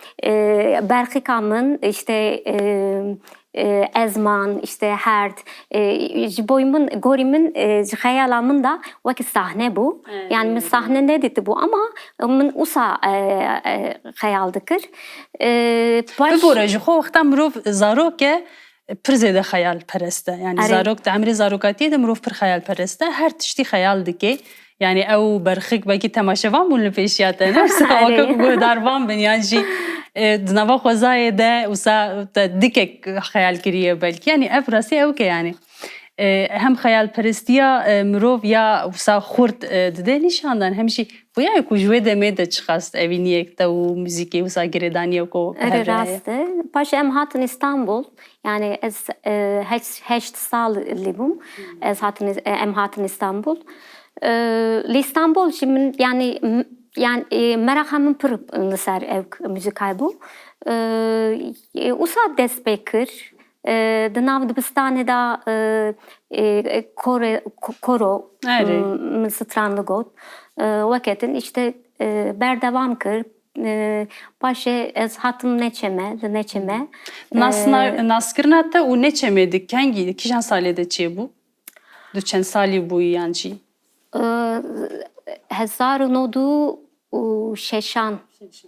berxikamın işte ezman işte hert boyumun gorimin hayalamın da vakit sahne bu yani sahne ne dedi bu ama min usa hayaldıkır ببوره جو خو وقتا مروف زاروک پر زیده خیال پرسته یعنی آره. زاروک تعمری زاروکاتی ده مروف پر خیال پرسته هر تشتی خیال دکی yani ev berxik belki temaşevan bunun peşiyate ne olsa آره. vakit godarvan ben yani jî dnava xwezayê de wisa te dikek xeyal kiriye belki yani ev rastî ew ke yani hem xeyalperistiya mirov ya wisa xurt dide nîşandan hem jî buya ku ji wê demê de çixast evîniyek te û müzîkê wisa girêdaniyek ku Evet rastı. Paşa em hatın İstanbul. Yani ez heşt sal libum. Ez hatın em hatın İstanbul. İstanbul şimdi yani merahamın pır ser ev müzikal bu. Usa destekir. Dınav dibistane da koro mısıtranlı got. Vakitin işte berdevam kır. Paşa ez hatım neçeme. Naskirina te û neçemedik kengî kîjan salê de çê bû? Du çend salî bûyî yan jî?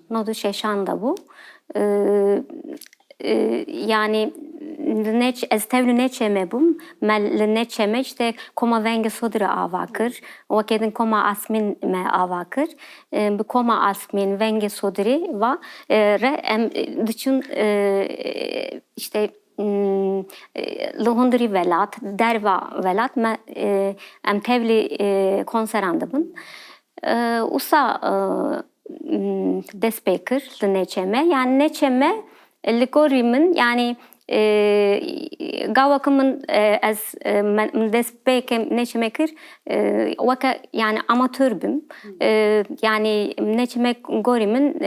1906 da bu. Yani ez tevlü neçeme bum. Mel neçeme işte koma venge sodra avakır. Vakedin koma asmin me avakır. Bu koma asmin venge sodri va re em düşün işte Luhundri velat, derva velat me em tevli konserandabın. Usa despekir neçeme yani neçeme ligorimin yani gavakımın ez despekim neçemekir vaka yani amatörbüm yani neçemek gorimin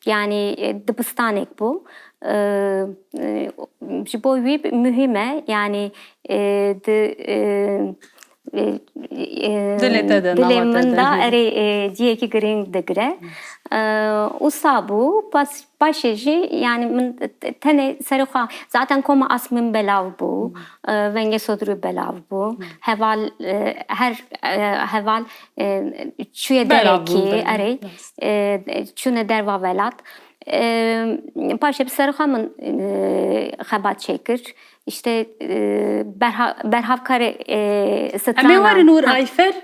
yani dibistanek bu boyu mühime yani dilemin da eri diyeki green degre usabu başıcı yani tane seruha zaten koma asmin belav bu venge sodru belav bu heval çüye dereki eri çüne derva velat paşa bir serxamın xebat çekir. İşte berhav kare Emi warin ur strana. Ayfer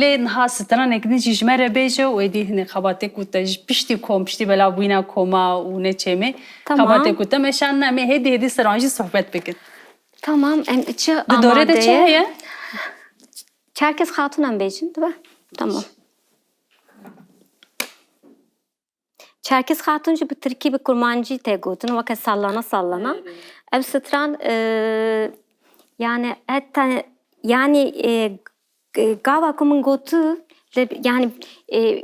lê niha stranekî jî ji me re bêje û êdî hinek xebatê ku te ji piştî kom piştî bela bûyîna koma û neçêmê Tamam. xebatê ku te meşan em ê hêdî seran jî sohbet bikin. Tamam, em içi Di dorê de çi heye? Çerkez Hatun'un bejin, değil mi? Tamam. Çerkez Hatun ji bi Tirkî bi kurmancî tê gotin weke sallana. Ev stran yani hatta yani gava ku min gotu yani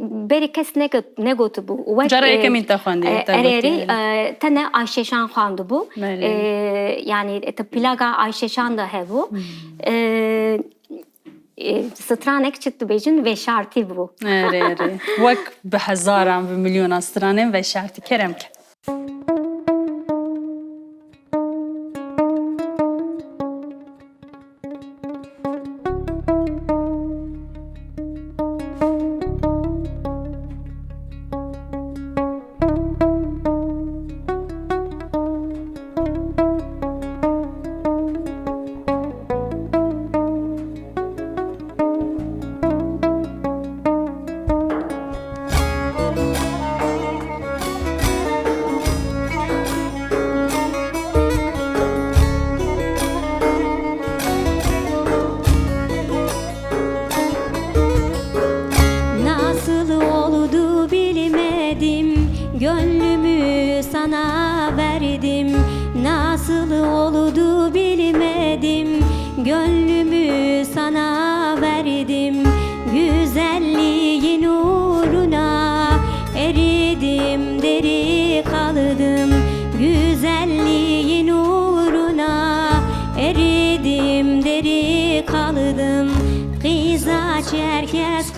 berî kes ne gotu bu. Cara yekemîn te xwendiye, te Erêrî gotiye. tene Ayşeşan xwandı bu. Belê. Yani te plaga Ayşeşan da hebu. Stranek çıktı bejin ve şartı bu. Erê wek bi hezaran bi milyonan stranên ve şertî kerem ke. Nasıl oldu bilmedim, gönlümü sana verdim. Nasıl oldu bilmedim, gönlümü sana verdim. Güzelliğin uğruna eridim, deri kaldım. Güzelliğin uğruna eridim, deri kaldım. Kıza çerkez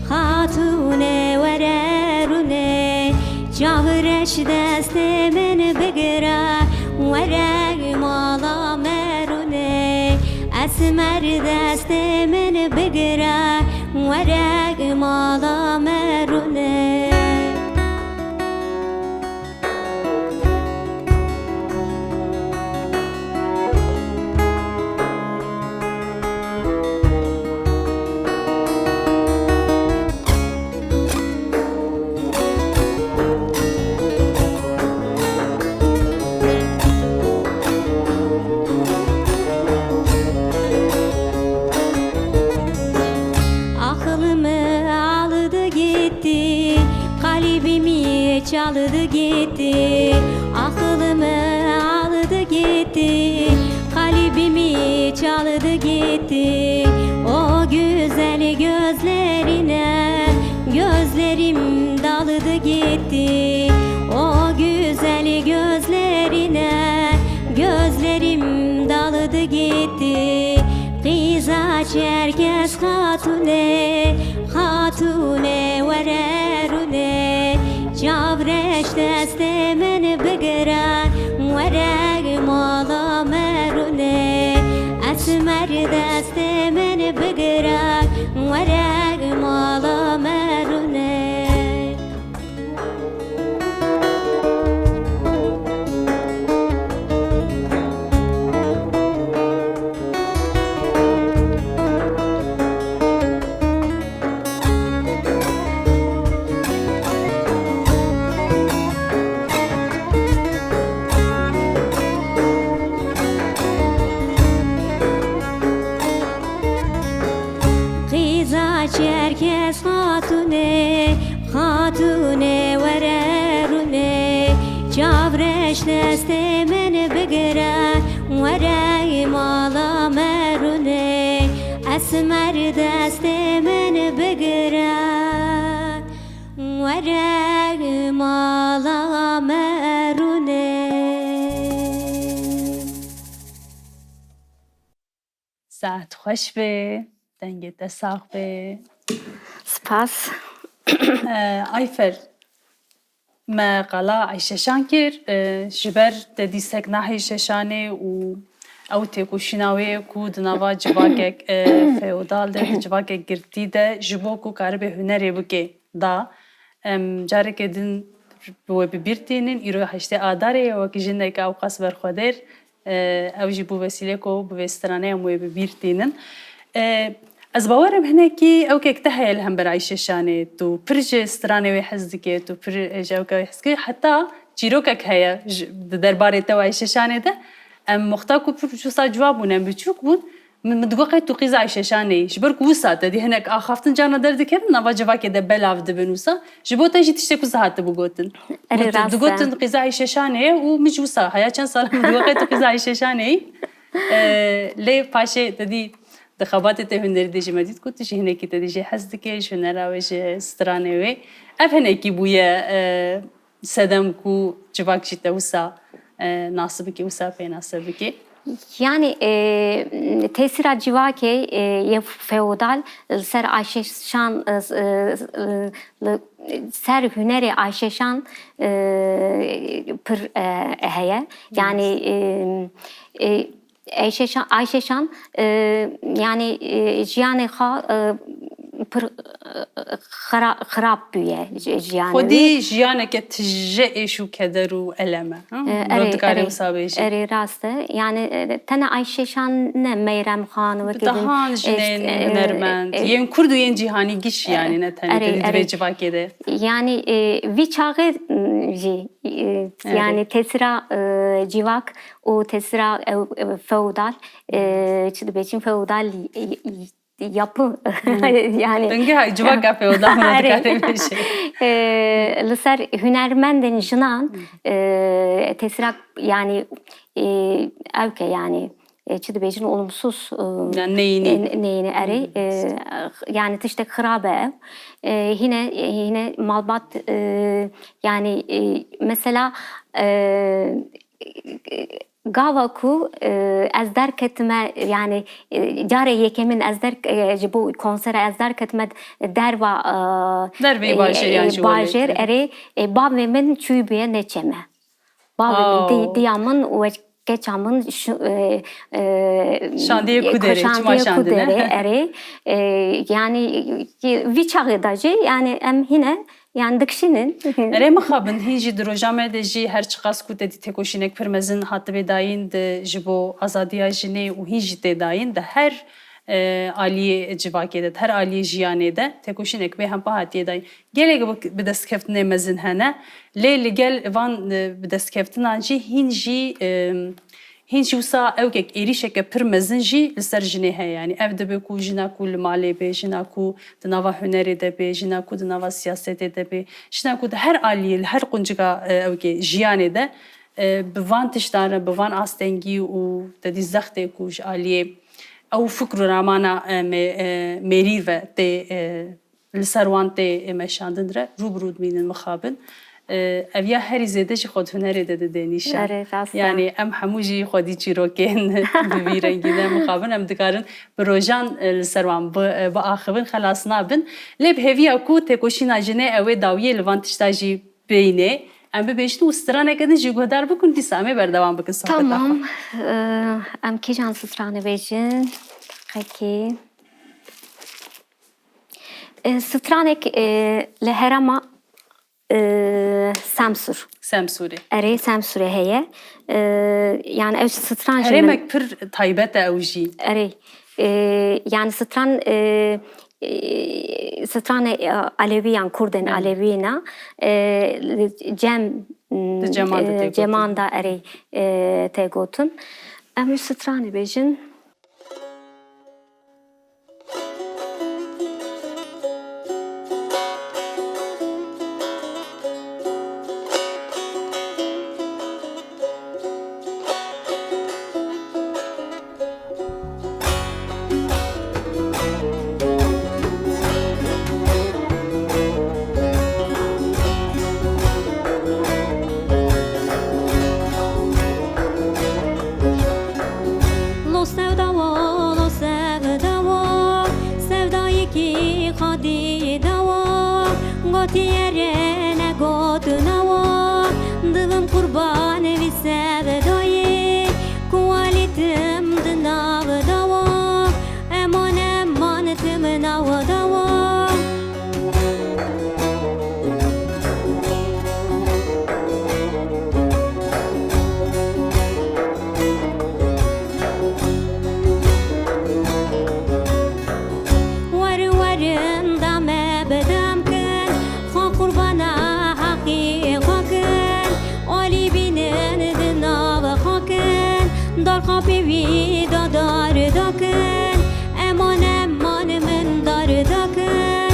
hatune vererune. Çavreş deste men begira vereg mala merune. Esmer deste men begira vereg mala merune. Aklımı aldı gitti, kalbimi çaldı gitti. Aklımı aldı gitti, kalbimi çaldı gitti. O güzel gözlerine gözlerim daldı gitti. O güzel gözlerine gözlerim daldı gitti. Kıza çerkez hatune vererune. Çavreş deste men begira vereg mala merune. Esmer deste men begira vereg mala merune. Kıza çerkez hatune vererune. Çavreş deste men begira vereg mala merune. Esmer deste men begira vereg mala merune. Saat xweş be, dengê te sax be. Spas. Ayfer, me qala Ayşeşan kir ji ber te dîsek nahê şeşanê û ew têkoşîna ku di nava civakek feodal de civakek girtî de ji bo ku karibe hunerê bike da Carek edin bu bir tinin iro haşte adare o ki jinek av qas berxoder ev jî bu vesile ko bu vestrane mu bir tinin از باورم هنه کی او که کته هیل هم برای ششانه تو پرج استرانه و حزدیه تو پرج او که حس که حتی چیرو که هیا درباره تو و ششانه ده ام مختاق و شو صار جوابونه بچوک بود مدقوقه تو قیز ششانه جبر کوسات دی هناك آخافتن جانا درد که نوا جواک ده بلاف ده بنوسا جبو تاجی تشته کو زهات بگوتن دقوتن قیز ششانه و مجوسا هیا چند سال مدقوقه تو قیز ششانه لی پاشه تدی دخابات هنر دیجی مدید کت چه هنر کی تدیجی حس دکیش هنر آوش استرانه وی اف هنر کی بویا سدم کو جواک جیت وسا ناسب کی وسا پی ناسب کی Yani tesira civake ye feodal ser Ayşeşan ser hüneri Ayşeşan pır heye yani Ayşeşan yani jiyane ha pır خراب büye jiyane. خودی جیانه که تجه ایشو کدرو علمه. رودکاری مسابقه. اری راسته yani tane Ayşeşan ne Meyrem Hanı ve Dahan jinen hünermend. Yen kurdu yen cihani giş yani ne tane de civakede. Yani vi çağı yani tesira civak o tesira feodal çıdı beçin feodal yapı yani Denge civak yapı o da bir şey. Lüser hünermenden jinan tesira yani evke yani çıdı beçin olumsuz neyini eri yani tiştek hırabe ev yine malbat yani mesela Gavaku ez derk etme yani care yekemin ez derk bu konsere ez derk etme derva derve bajer eri bavemin çübeye neçeme bavemin diyamın ve geçamın şandiye kudere eri yani viçağı yani em yine yani dikşinin. Rema xabın hinci drojame de ji her çıkas ku dedi tekoşinek permezin hattı bedayin de jibo azadiya jine u hinci de dayin de her aliye civakede her aliye jiyane de tekoşinek be hem pahatiye dayin. Gelege bir deskeftin mezin hene leyli gel van bir deskeftin anji hinci Hinci usa evkek erişeke permezin jî li ser jinê heye yani ev dibe ku jina ku li malê be jina ku di nava hunerê de be jina ku di nava siyasetê de be jina ku di her aliyê her quncika evkê jiyanê de bi van tiştane bi van astengî û tedî zextê ku ji aliyê ew fikr û ramana mêrî ve tê li ser wan tê meşandin re rûbirû dimînin mixabin ev ya herî zêde jî xwe hunerê de didênîşe yani em hemû jî xwedî çîrokên bi vî rengî de mixabin em dikarin bi rojan li ser wan biaxivin xelas nabin lê bi hêviya ku têkoşîna jinê ew ê dawiyê li van tişta jî bêyînê em bibêjin û straneke din jî guhdar bikun dîsa em ê berdewam bikin sohbeta xwe. Tamam em kîjan strane bêjin pekî stranek li herema Samsur. Semsurê. Erê Semsurê heye. Yani ev stran Herêmek pir taybet e ew jî. Erê. Yani stran Aleviyan Kurdên Alevîna cemanda erê tê gotin. Em stranê bêjin خوابی وی دار دکن امان من دار دکن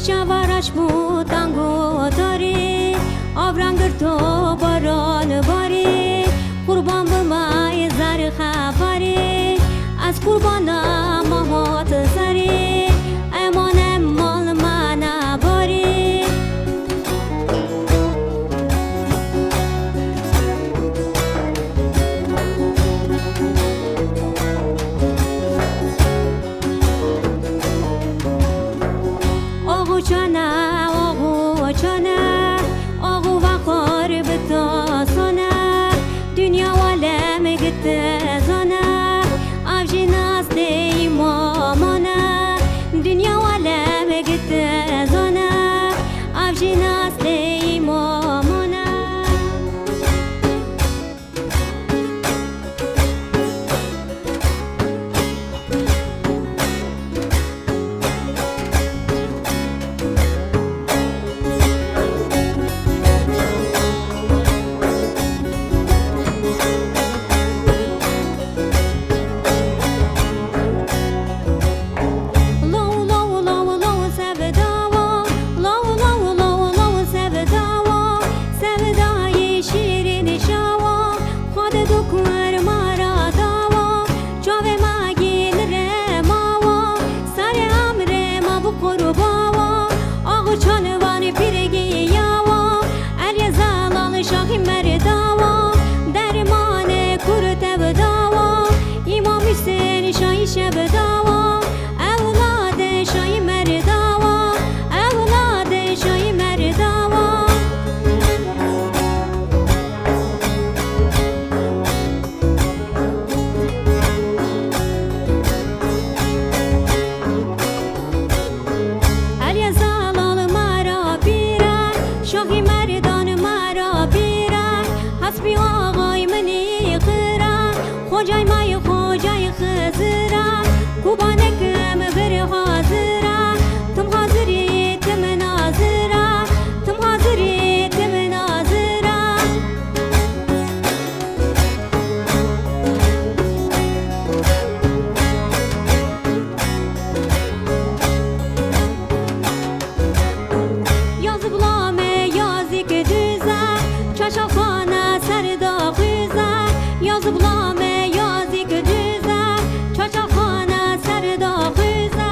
شوارش بودنگو داری آبرنگر تو باران باری قربان به مای زر خبری از قربانم ماهات زری امان مال من باری آغو چانه آغو وقار بتاسانه دنیا والم گته زانه افجی ناز دی مامانه دنیا والم گته زانه افجی ناز دی مامانه شب داوا اولاد شای مرداوا اولاد شای مرداوا علی زلال مرا بیرن شاهی مردان مرا بیرن حسبی آقای منی قرن خوجای مای خوجای خزرن کوبانکم بر حاضرن تم حاضری تم ناظرن تم حاضری تم ناظرن yazı bulame yazı ki düze çaşafana serda güze yazı bulame yazı ki düze çaşafana serda güze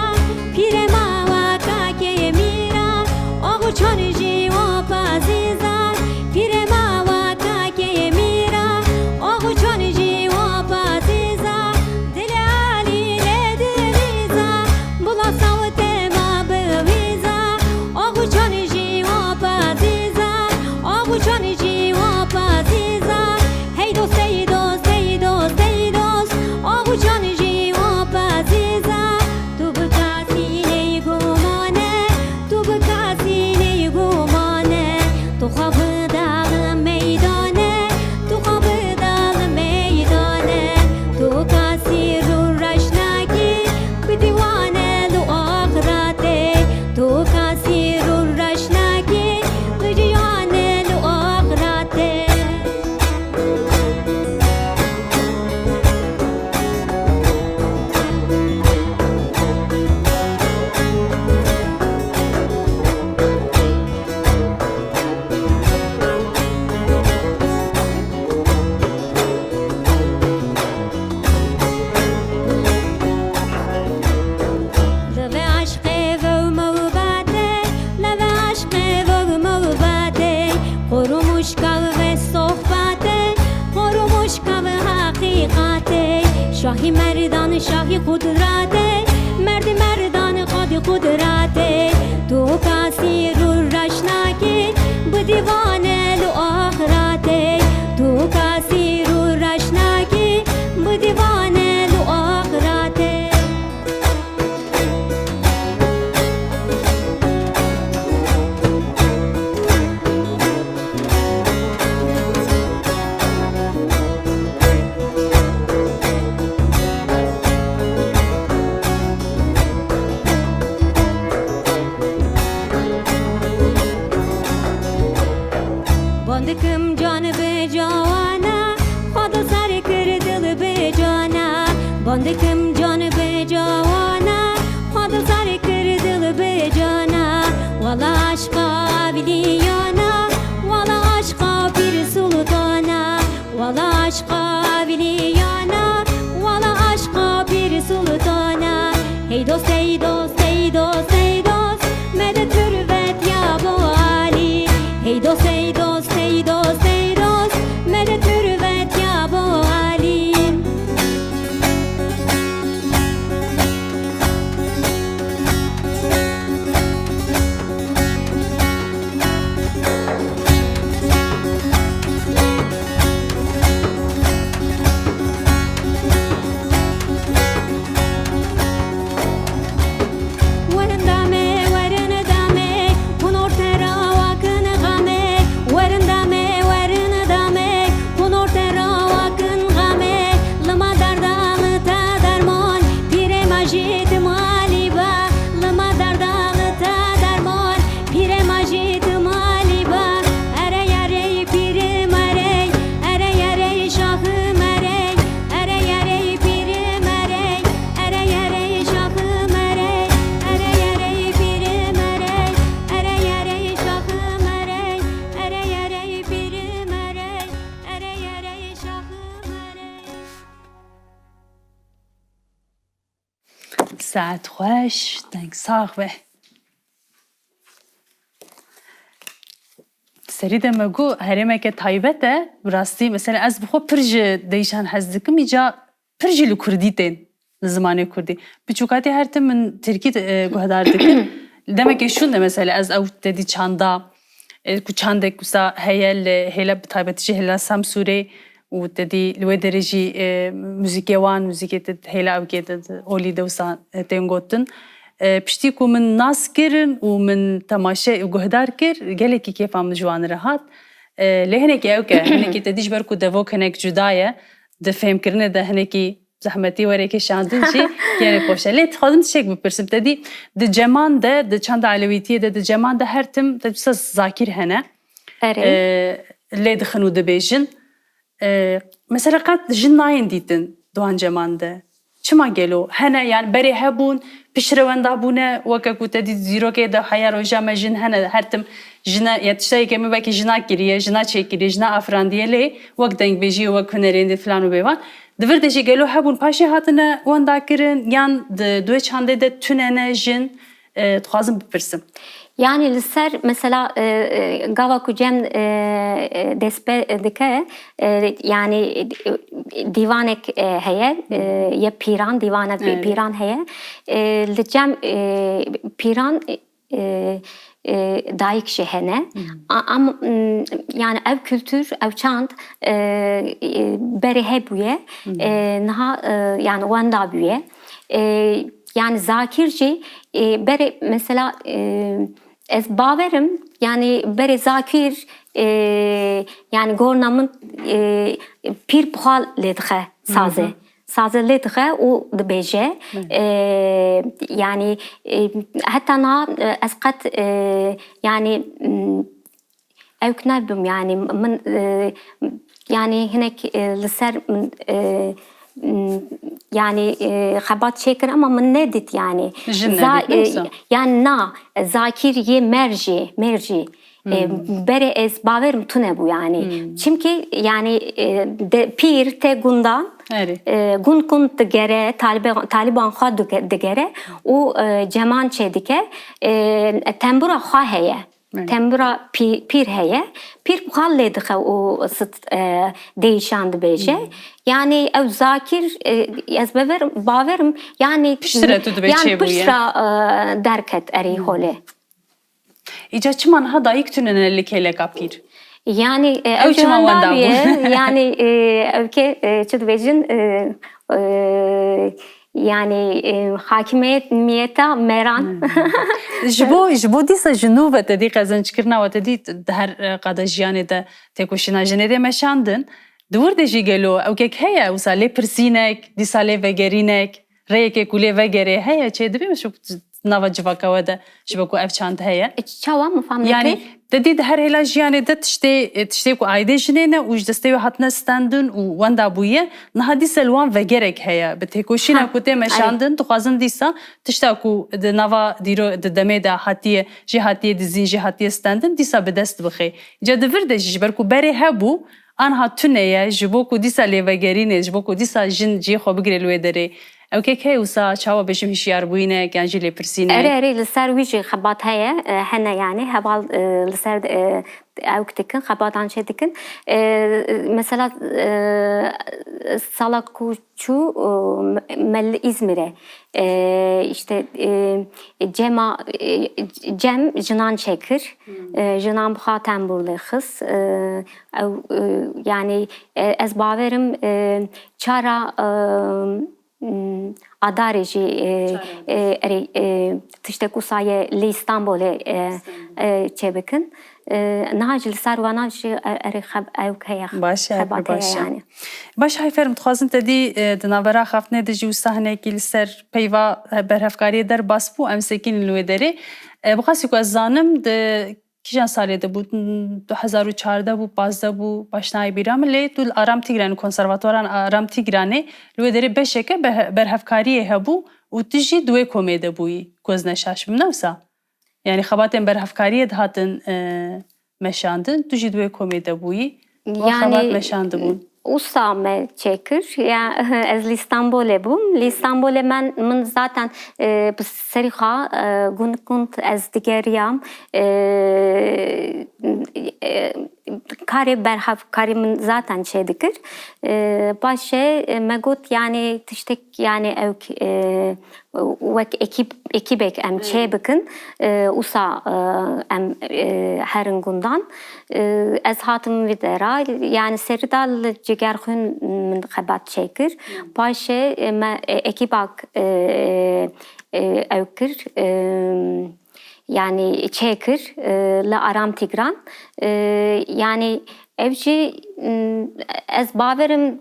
pire mava kake miran ağu çanıcı o pazizen pire mava kake miran ağu çanıcı o pazizen dile aline dilize bula savte ma bevize ağu çanıcı o pazizen ağu çanıcı o pazizen hey dost hey dost hey dost hey dost ağu çanıcı o pazizen tu bukasine gumane tu bukasine gumane tu khabı dağ meydane tu khabı dağ meydane tu kasirur raşnaki bidivane lu akhirate tu kasirur raşnaki bidivane lu akhirate لب عشق و موبته لب عشق و موبته قرموش و صحبته قرموش و حقیقته شاهی مردان شاهی قدرته مرد مردان خود قدرته تو کسی رو رشنکی به دیوانه لو آخرته تو کسی رو رشنکی به دیوانه لو آخرته خواندکم جان به جوانا خواندم سر کرد دل به جانا والا عشقا ولیانا والا عشقا پیر سلطانا والا عشقا ولیانا والا عشقا پیر سلطانا hey dost hey dost hey dost hey dost medet hürvet ya bu Ali hey dost hey dost hey dost hey dost medet hürvet ya bu Ali ساعت خوش دنگ ساغ به سری دمگو هرمه که تایبته براستی مثلا از بخو پرج دیشان حزدکم ایجا پرج لکردی تین زمان کردی بچوکاتی هر تم من ترکی گهدار دکن demek şunda mesela az avut dedi çanda ku çandek kusa heyel hele taybetici hele samsure u dedi lwe dereci müzike wan müzike de hele avgede oli devsan tengotun pişti ku min nas kirin u min temaşe guhdar kir geleki kefam jwan rahat lehnek evke heneki dedi jber ku devok henek judaya de fem kirne de heneki زحمتی وره که شاندن چی یعنی خوشه لیت خودم تشک بپرسم تدی د جمان ده چند علویتی ده جمان ده هر تم تبص ذاکر هنه لید خنو ده بیشن مثلا قد جناین دیتن دوان جمان ده چما گلو هنه یعنی بری هبون پشروان دابونه وکه کو تدی زیرو که ده حیار و جام جن هنه هر تم جنا یتشتای که میبکی جنا کریه جنا چکریه جنا افراندیه لی وقت دنگ بیجی وقت هنرینده فلان و بیوان Divir deji gelo hebun paşe hatine wan dakirin yan duê çandê de tunene jin dixwazim bipirsim. Yani li ser mesela gava ku cem despe dike yani divanek heye ya piran divanek piran heye li cem piran dayık şehene ama yani ev kültür ev çant beri hebuye naha yani vanda büye yani zakirci beri mesela ez baverim yani beri zakir yani gornamın pir puhal ledhe saze سازه لیدغه او دبیجه yani hatta na asqat yani evknabim yani من yani hinek liser yani xabat çeker ama من nedit yani yani na zakir ye merci bere ez baverim tune bu yani çünkü yani pir te gundan gun tigere taliban xwa digere u ceman çedike tembura xwa heye tembura pir heye pir buxal ledike u sıt değişan dibêje yani ev zakir ez baverim yani piştre tu dibêje bu piştra derket eri hole İca çiman ha dayık tünene likele kapir. Yani evçiman yani evke çudvecin yani hakimiyeta meran. Jbo disa jinu ve tedi kazan çıkırna ve tedi her kada jiyane de tekoşina jene de meşandın. Dur de jigelo evkek heye usa le persinek disa le vegerinek reyke kule vegere heye çe dibi mi şu nava civaka we de ji bo ku ev çand heye. çawa mı fam Yani dedi de her hela jiyane de tişte ku ayde jinene û ji destê hatine standin û wenda bûye niha dîsel wan vegerek heye bi têkoşîna ku tê meşandin dixwazin dîsa tişta ku di nava dîro di demê de hatiye jî hatiye dizîn jî hatiye standin dîsa bi dest bixe. Ca divir de ji ber ku berê hebû anha tuneye ji bo ku dîsa lêvegerînê ji bo ku dîsa jin cî xwe bigire li wê derê. Ew kek heye wisa çawa bêjim hişyar bûyîne yan jî lêpirsîne. اري لسر ويجي خبات هيا هنا يعني هبال لسر او كتكن خبات عن شدكن مثلا Salakuçu Mel İzmir'e işte Cem Jinan Çekir Jinan Bxaten burlu kız yani ez baverim çara adareci tişte kusaye li İstanbul'e çebekin nahacil sarwana ji eri xeb ew kaya باشه yani. باش های فرم تخوازن تدی دنابرا خافنه د جو صحنه کی لسر پیوا برهفکاری در باس بو ام سکین لوی دری بخاسی کو زانم د کیجان سالی ده بود 2014 بو 15 بو başnay biram le tul aram tigran konservatuaran aram tigrane lوی deri beşeke berhevkariye hebu u tiji duwe komede buyi kozne şaşım navsa yani xabaten berhevkariye hatin meşandın tiji duwe komede buyi yani meşandı bu Usame çekir ya ez İstanbul'e bu İstanbul'e men zaten seriha gunkund ez digeriyam kare berhav karimin zaten şeydikir başe megot yani tiştek yani evk vek ekibek em çebekin usa em herin gundan ez hatım videra yani seridal cigerhün min xebat çekir başe ekibak evkir yani çekir la aram tigran yani evci ez baverim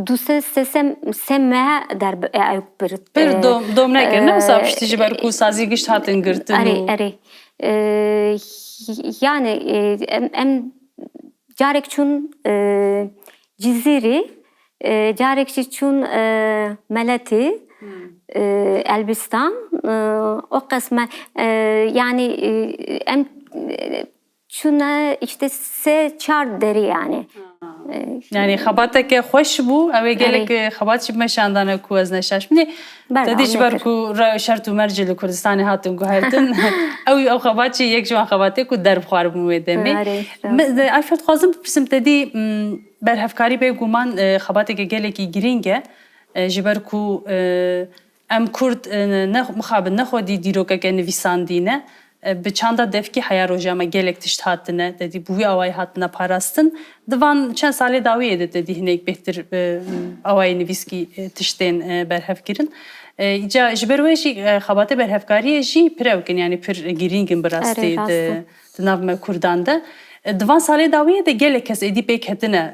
duse sesem semme der evkir bir domne gerne mesela piştici berku sazi giş hatin girtin ari yani em carek çun ciziri carek çun meleti Elbistan o kısmı yani em şuna işte se çar deri yani. Yani xabatek xoş bu ev gelek xabat şib meşandana ku ez neşaş mini tadiş ber ku şart mercil Kurdistan hatun guhertin ev xabat yek jwan xabate ku derb xwar bu demi afet xwazim pisim tadi berhevkari be guman xabatek geleki giringe jiber ku em Kurd ne muxabin ne xodi dîrokeke nivîsandîne bi çanda devkî heya rojama gelek tişt hatine dedî bûyî awayî hatine parastin divan çend salê dawiyê de dedî hinek bêhtir awayî nivîskî tiştên berhevkirin îca ji ber wê jî xebatê berhevkariyê jî pir ewkin yani pir girîngin bi rastî di nav me Kurdan de divan salê dawiyê de gelek kes êdî pêk hetine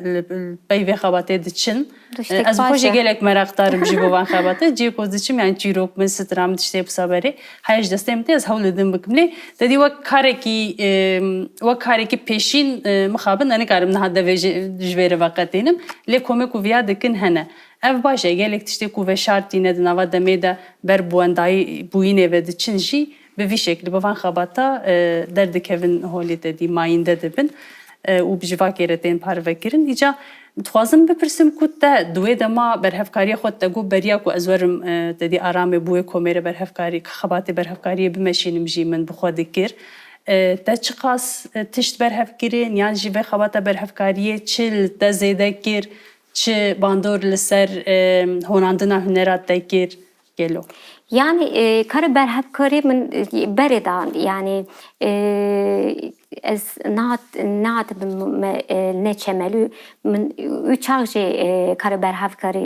peyvê xebatê diçin ez xwe gelek merakdarim ji bo van xebatê cî ku diçim yani çîrok min stram tiştê bi saberê heya ji destê min tê ez hewl didim bikim lê dedî wek karekî pêşîn mixabin nikarim niha devê ji vê rivaqetênim lê komê ku viya dikin hene ev baş e gelek tiştê ku ve şartîne di nava demê de ber buwendayî bûyînê ve diçin jî bi vî şeklî bi van xebata derdikevin holê de dî mayînde dibin û bi jivakê re tên parvekirin îca dixwazim bipirsim ku te duwê dema berhevkariya xwe te got beriya ku ez werim tedî aramê bûyê komê re berhevkarî xebatê berhevkariyê bimeşînim jî min bi xwe dikir te çi qas tişt berhevkirin yan jî vê xebata berhevkariyê çi te zêde kir çi bandor li ser honandina hunera te kir gelo Yani kare berhevkari min beredan yani ez naat ne çemeli min üç ağacı kare berhevkari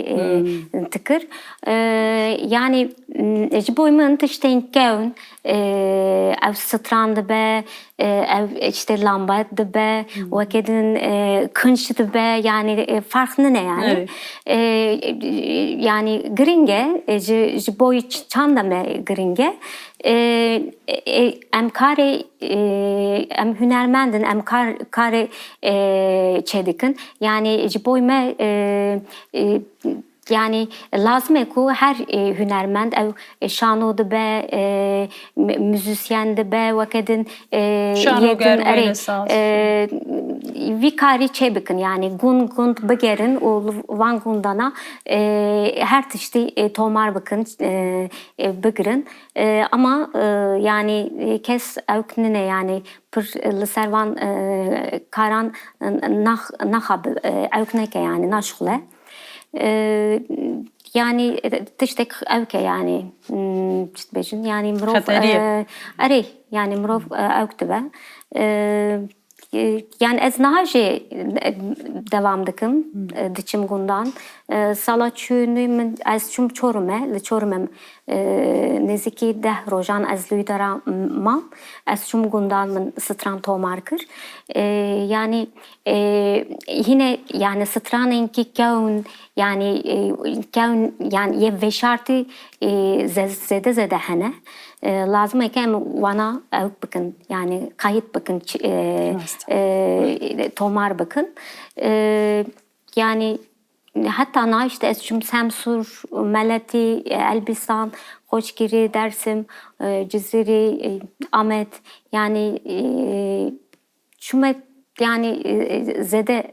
tıkır yani ji bo min tiştên kevn ew stran dibe, ev işte lamba dibe, wekê din kınç dibe, yani fark ne yani? Yani giringe ji bo çanda me giringe em karê em hünermendin, em karê çedikin, yani ji bo me yani lazım e ku her hünermend ev şano dibe, müzisyen dibe, wekê Şanoger wêne saz. vî karî çêbikin, yani gund bigerin û van gundana her tiştî tomar bikin, bigirin. Ama yani kes ew kinine, yani pir li ser van karan naxabe ew kineke, yani naşxule. Yani tiştek evke, yani çit bejin, yani mirov erê, yani mirov ew dibe. Yani ez niha jê devam dikim diçim gundan. Sala çûnê min ez çûm Çorumê, li Çorumê nêzîkî 10 rojan ez li dera mam. Ez çûm gundan min stran tomar kir. Yani yine yani stranên ki kevn, yani kevn, yani ye veşartî zede hene. Lazım e ki em wana ew bikin, yani kayıt bikin, tomar bikin. Yani hatta na işte ez çûm Semsûr, Meletî, Elbistan, Xoçgirî, Dersim, Cizîrî, Amed, yani çûm yani zede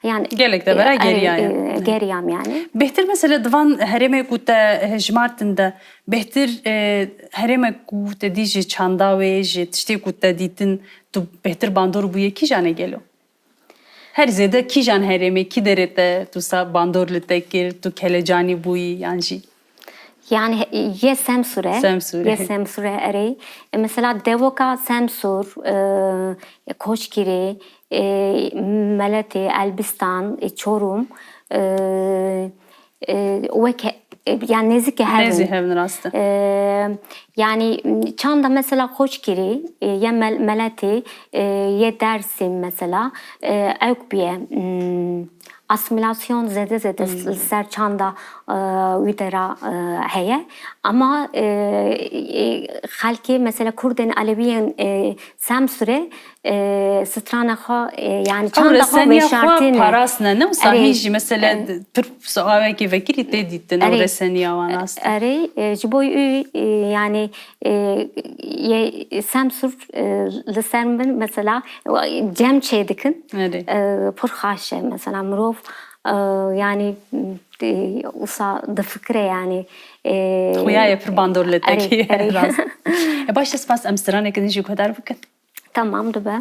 yani gelek de bera geriyam yani. Behtir mesela divan herêmek ku te hejmartin de behtir herêmek ku te dî ji çanda wê ji tiştê ku te dîtin tu behtir bandor bûye kîjan e gelo? Her zêde kîjan herêmê kî derê te tu sa bandor li te kir, tu kelecanî bûyî yan jî? Yani ye Semsûre erê. Mesela devoka Semsûr, Xoçgirî, Meletî, Elbistan, Çorum, weke yani nêzik hevin rast e. Yani çanda mesela Xoçgirî, ye Meletî, ye Dersim mesela ew biye asimilasyon zede ser çanda wî dera heye, ama xelkê mesela Kurdên Aleviyên Semsûrê strana xwe, yani çanda xwe veşartî ne paras ne wisa hîn jî mesela pir avekê vekirî tê dîtin ew reseniya wan rast e. Erê ji bo yani ye Semsûr li ser min mesela cem çêdikin, pir xweş e mesela mirov yani wisa difikire, yani xuya pir bandor li te kir rast. Baş spas em stranekê din jî ku hedar bikin. Tamam dibe.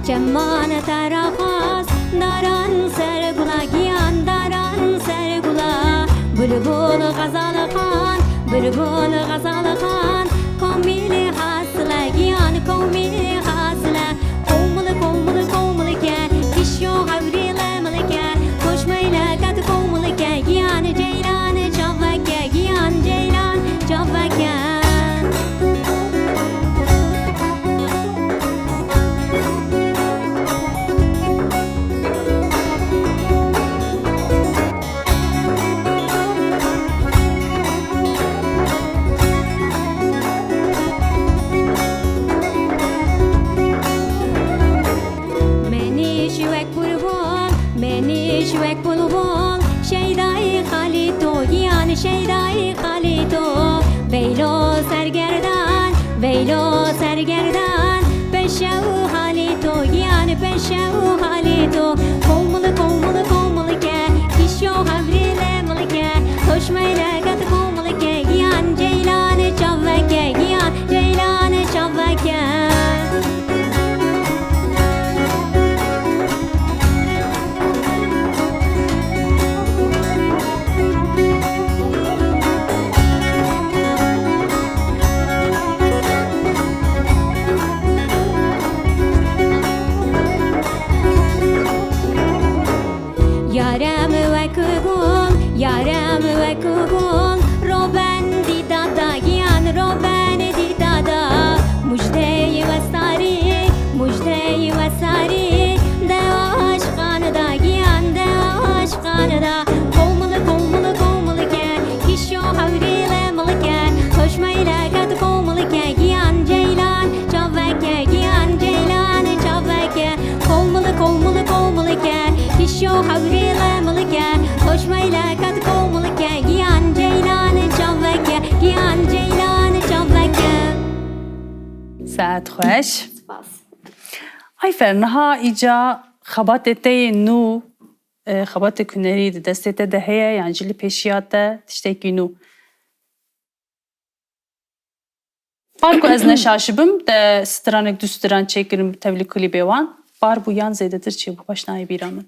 Cemane tarafas, daran sergula giyan, daran sergula. Bülbül gazal khan, komili hasla giyan, komili hasla. Komul ke, kişyo havrile malike, koşmayla kat komul ke, giyan ceylan çavvake, giyan ceylan çavvake. Şvek bulbul Şeydai Halito, yani Şeydai Halito. Veylo sergerdan Peşev Halito, yani Peşev Halito. Komulu ke, kişyo havrile malike, Yarem ve kubun Roben di dada Gian Roben di dada Mujde-i ve sari Mujde-i ve sari Deva aşkanı da Gian Deva aşkanı da Kovmalı kovmalı kovmalı ke Kişo havriyle malı ke Hoşmayla katı kovmalı ke Gian Ceylan çavveke Gian Ceylan çavveke Kovmalı kovmalı kovmalı ke Kişo havriyle malı ke Hoşmayla katı kovmalı ke Gian Ceylan çavveke Gian Ceylan çavveke ساعت خوش ayfer naha ica xabatete nu xabat kuneri de destete de heye yani jili peşiyate tişteki nu Barku ez neşaşibim de stranek du stran çekirim tevli klibe wan bar bu yan zededir çi bu başnayı biramın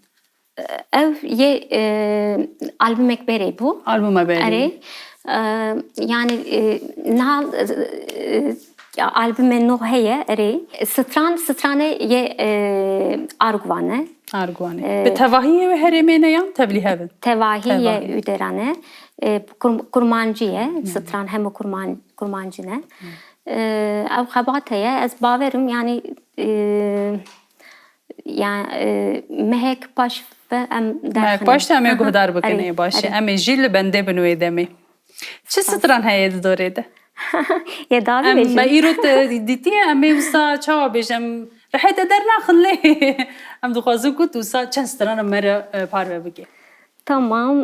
ev ye albümek bere bu. albüme beri Are yani nal albüme no heye are strane ye arguvane arguane be tevahiye ve heremene yan tevli hevin tevahi ye Tevahi. üderane kurmancıye stran hem kurmancine ev xabateye ez baverim yani mehek baş ve em Mek başta eme guhdar bikine başı eme jil bende binu demi çi stran heye dorede ye davi ام beşim. ما ایروت دیتی ام وسا چاوا بجم رحت در نخله ام دخوازم کت وسا چند ستران مره پارو بگی Tamam.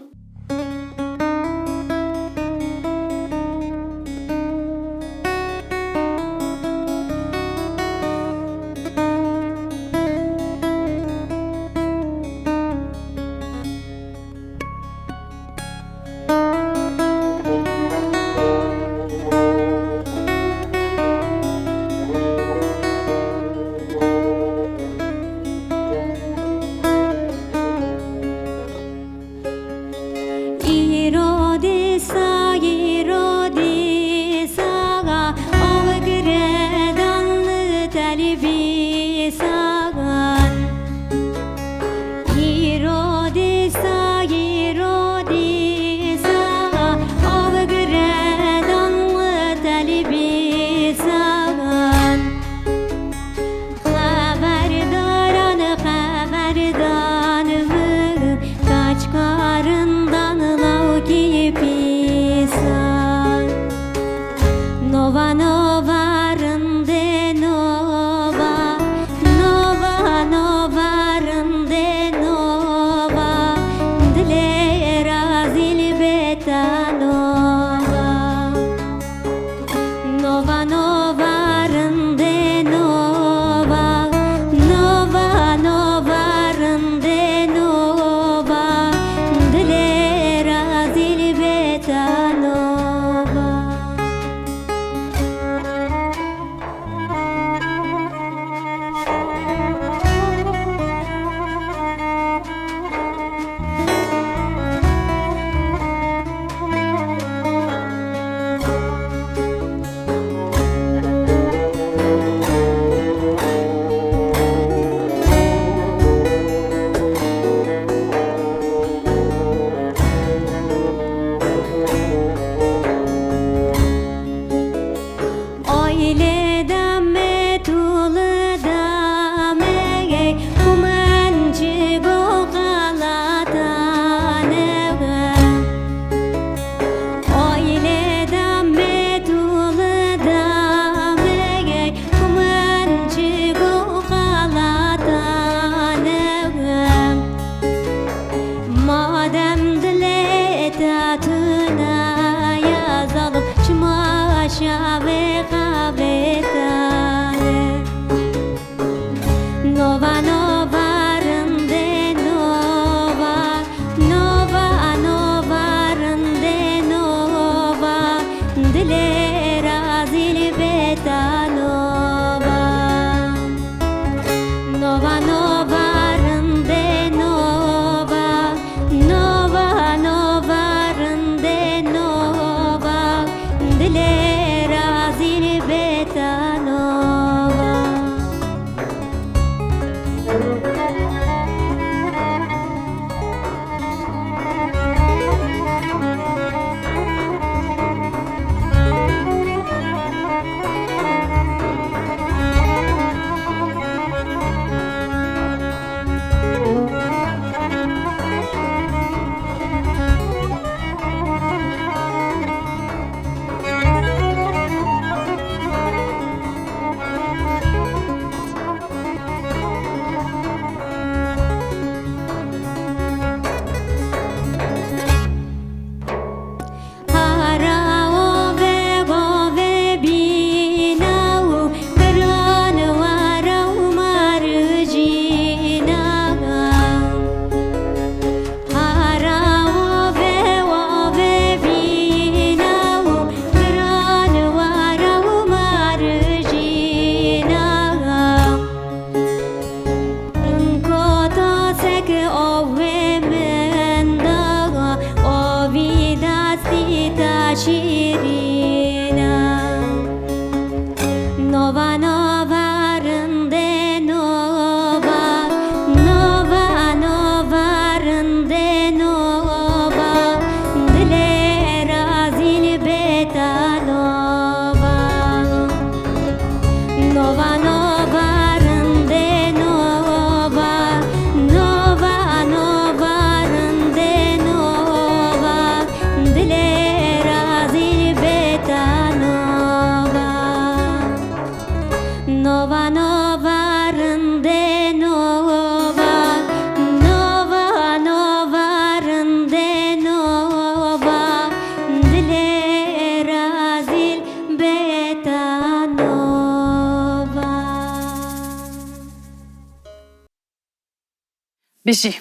بجی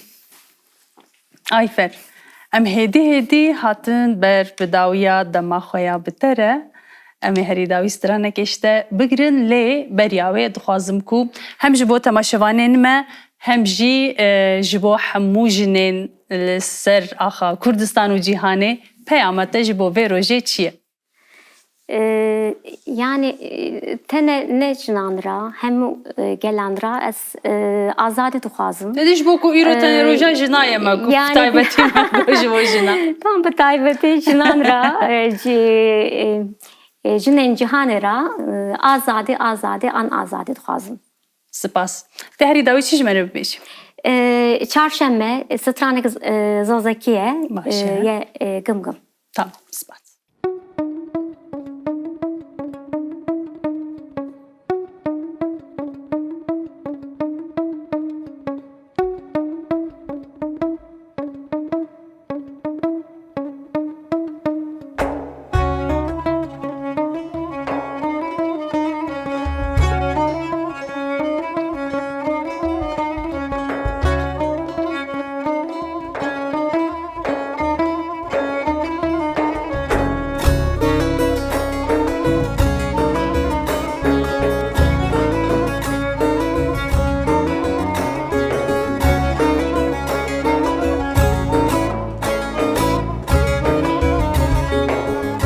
آیفر ام هدی هاتن بر بداویا دما خویا بتره ام هری داوی سترانه کشته بگرن لی بریاوی دخوازم کو هم جبو تماشوانین ما هم جی جبو همو جنین سر آخا کردستان و جیهانه پیامت جبو وی روژه چیه؟ Yani tene cinanra hem gelandra es azade dixwazim. دیش بو کو ایرو تن روژه جنایه ما گفت Yani- تایبتی ما گو جبو جنا Tam bu taybeti cinanra jinen cihanera azade an azade dixwazim. سپاس تهری داوی چیش منو ببیش؟ Çarşembe stranek zozakiye Başı. ye gım. Tamam سپاس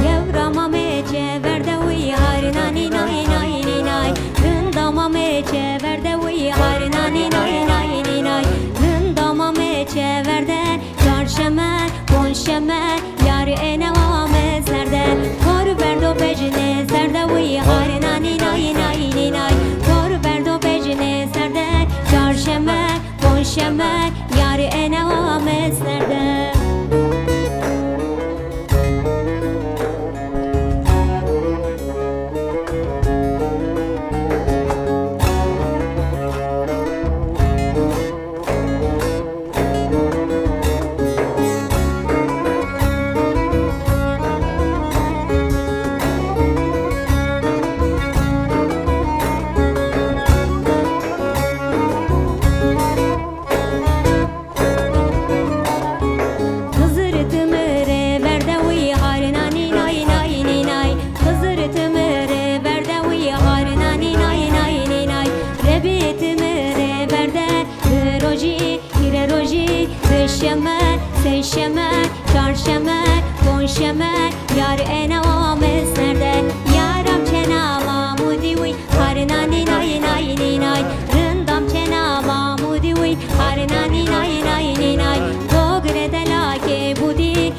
Yevrama meçe verde uy harina ni nay nay ni nay Rındama meçe verde uy harina ni nay nay ni nay Rındama meçe verde çarşemer konşemer Yar eneva mezlerde Kor verdo becine zerde uy harina ni nay nay ni nay Kor verdo becine zerde çarşemer konşemer Yar eneva mezlerde Kızırtımıre verde uy harina ni nay nay ni nay Kızırtımıre verde uy harina ni nay nay ni nay Rebitımıre verde roji kire roji Beşemer seşemer çarşemer konşemer Yar enava meslerde Yaram çenava mudi uy harina ni nay nay ni nay Rındam çenava mudi uy harina ni nay nay ni nay Dogre delake budi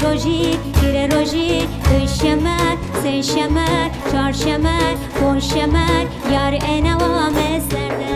roji kire roji Beşemer seşemer çarşemer konşemer Yar enava meslerde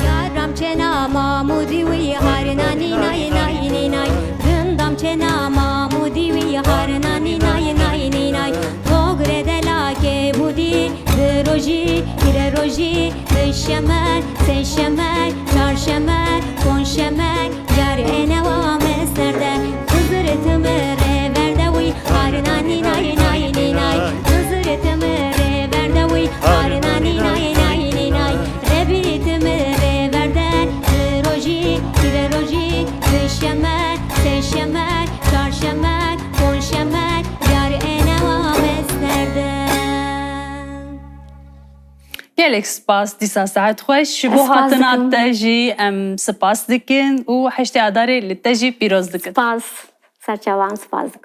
Yaram çena mamudi uy harina ni nay nay ni nay Rındam çena mamudi uy harina ni nay nay ni nay Dogre delake budi roji kire roji Beşemer seşemer çarşemer konşemer Yar eneva meslerde Kızırtımıre verde uy harina ni nay nay ni nay Kızırtımıre verde uy harina ni nay nay ni nay Rebitımıre verde roji kire roji Beşemer seşemer çarşemer konşemer Yar eneva meslerde gelek spas دیسا ساعت خوش شبو سپاس هاتنا دکن. تجی ام سپاس دکن و حشت عداره لتجی پیروز دکن Spaz serçavan spazlık.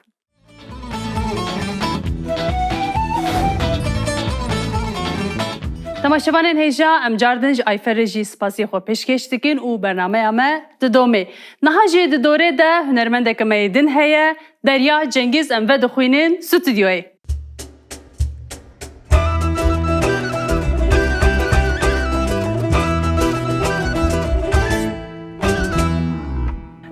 تماشاوانین هیجا ام جاردنج آیفر جی سپاسی خو پیشکش دکن و برنامه اما ددومه نها جی ددوره ده هنرمنده کمیدن هیا دریا جنگیز ام و دخوینین ستودیوی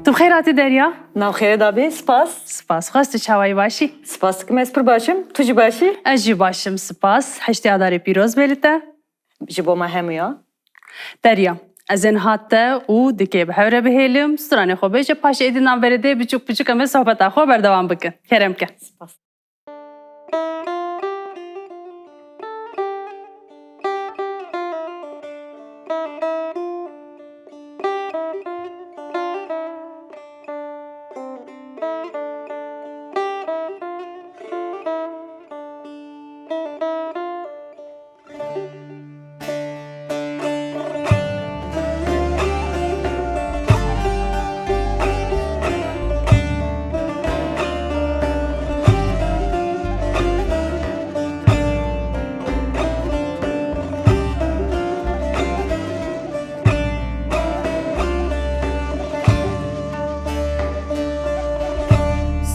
تو بخیر هاتی دریا؟ Navxere dabi, spas. سپاس خواستی چاوایی باشی؟ Spas ki mez pir başım, tu jî başî? از جی باشم سپاس هشتی آداری پیروز بلیته Ji bo me hemûya. دریا از این هاته او دیگه به هوره بهیلیم سرانه خوبه جه پاش ایدینان برده بچوک بچوک همه صحبت خواه بردوام بکن کرم که Spas.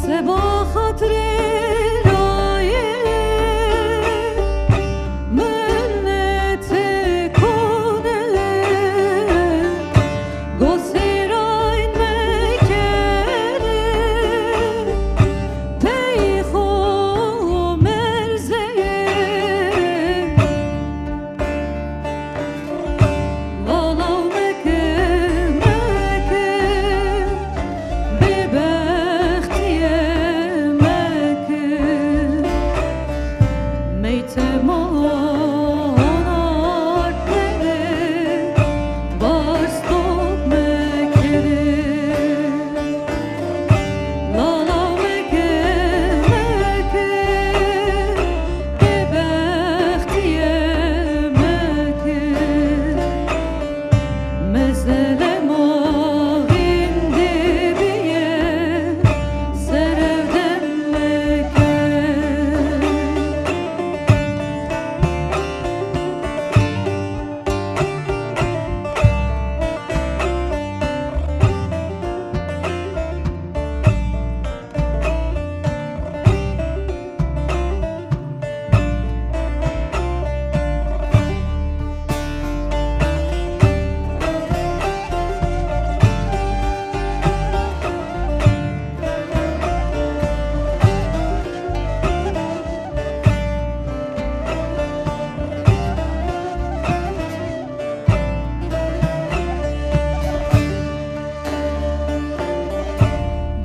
سبا خاطر رایه منت کنه گسراین مکره پیخو مرزه والا مکه ببختیه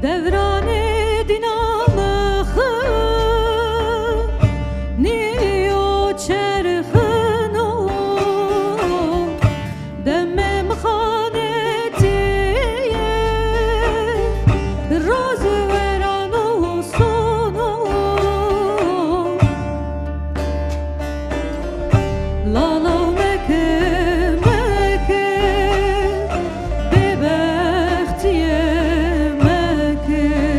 دوران دینامخه نیو چرخنو دمم خانتیه روز ورانو سونو لالا مکه ببختیه مکه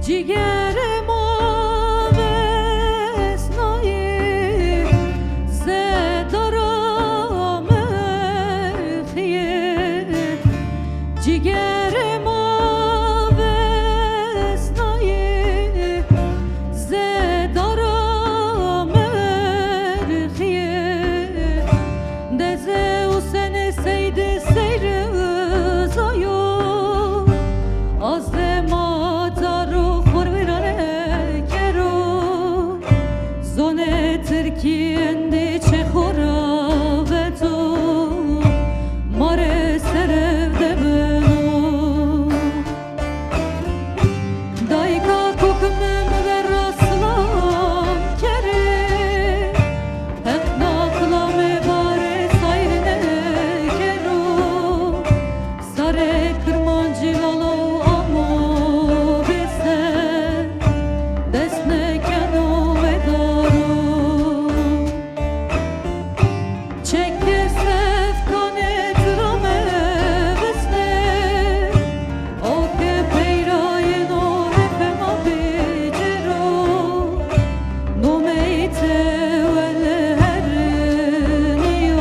جیگرم آوسنایی زدارم خیه جیگرم آوسنایی زدارم خیه دزه و سن سید سیر زایو از ما دارو خورورانه کرو زونه ترکیه چه خورا و تو ماره سرفده بنو دایکا کوکمم و راسلام کره حق ناقلام باره سایرنه کرو ساره کرمانجی ولو آمو بسه دست نکنو و دارو چک سفکانه درامه بسنه او که پیرای نو هفما بیجرو نومیته وله هرنیو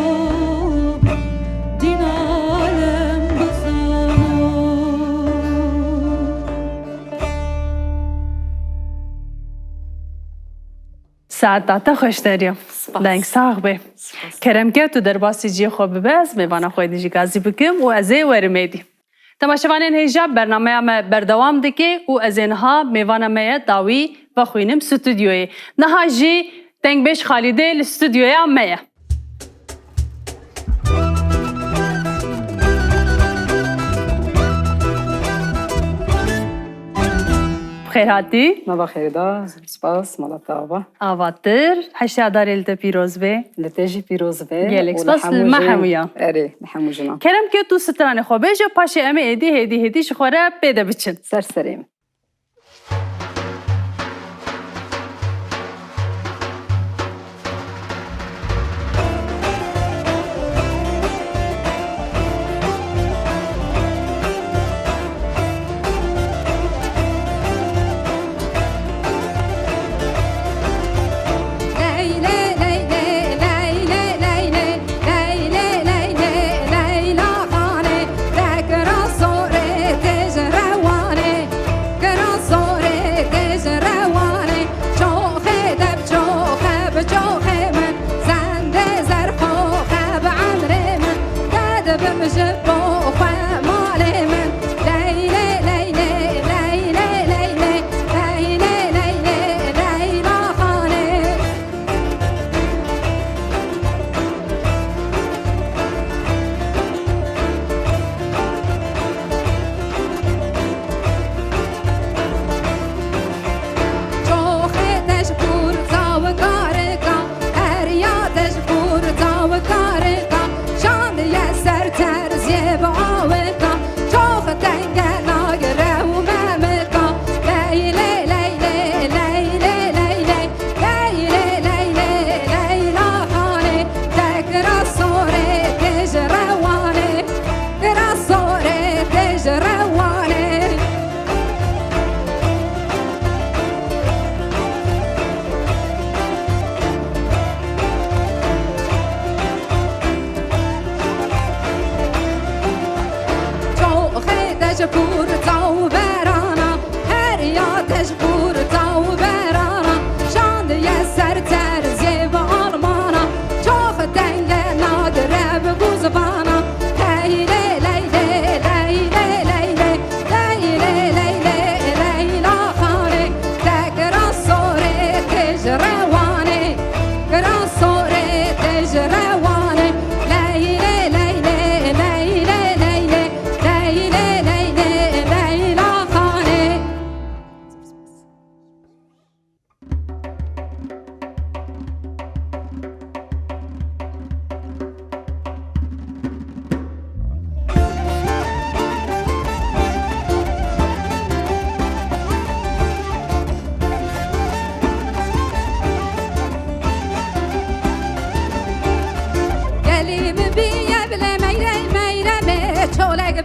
دین عالم بزنو سعادت خوش داریم. دنگ ساق به. کرم که تو در باسی جی خوب بس میوانه خواهی دیجی گازی بکم و ازه ورمیدی. تماشاوانین هیجاب برنامه همه بردوام دکی و از اینها میوانه مه داوی و خوینم ستودیوی. نها جی دنگ بیش خالیده لستودیوی هم مه. بخیر هاتی؟ ما بخیر دا سپاس مالت آوا آواتر حشیادار الته پیروز به. لتجی پیروز به گلک سپاس محمویا. اره محمو جنان کرم که تو ستران خوبه جو پاشه امه هدی شخوره پیدا بچن. سرسریم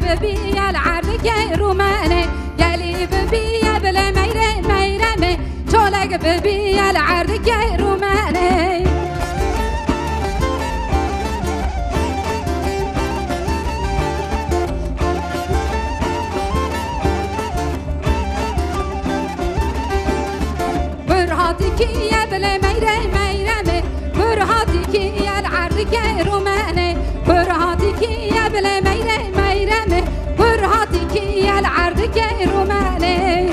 ببي العرق روماني يلي ببي بلا ميري جونك ببي العرض كيروماني برهاتك يا بلا ميري ميرمي برهاتك يا العرض كيروماني برهاتك يا بلا ميري ميرمي برهاتك يا العرض كيروماني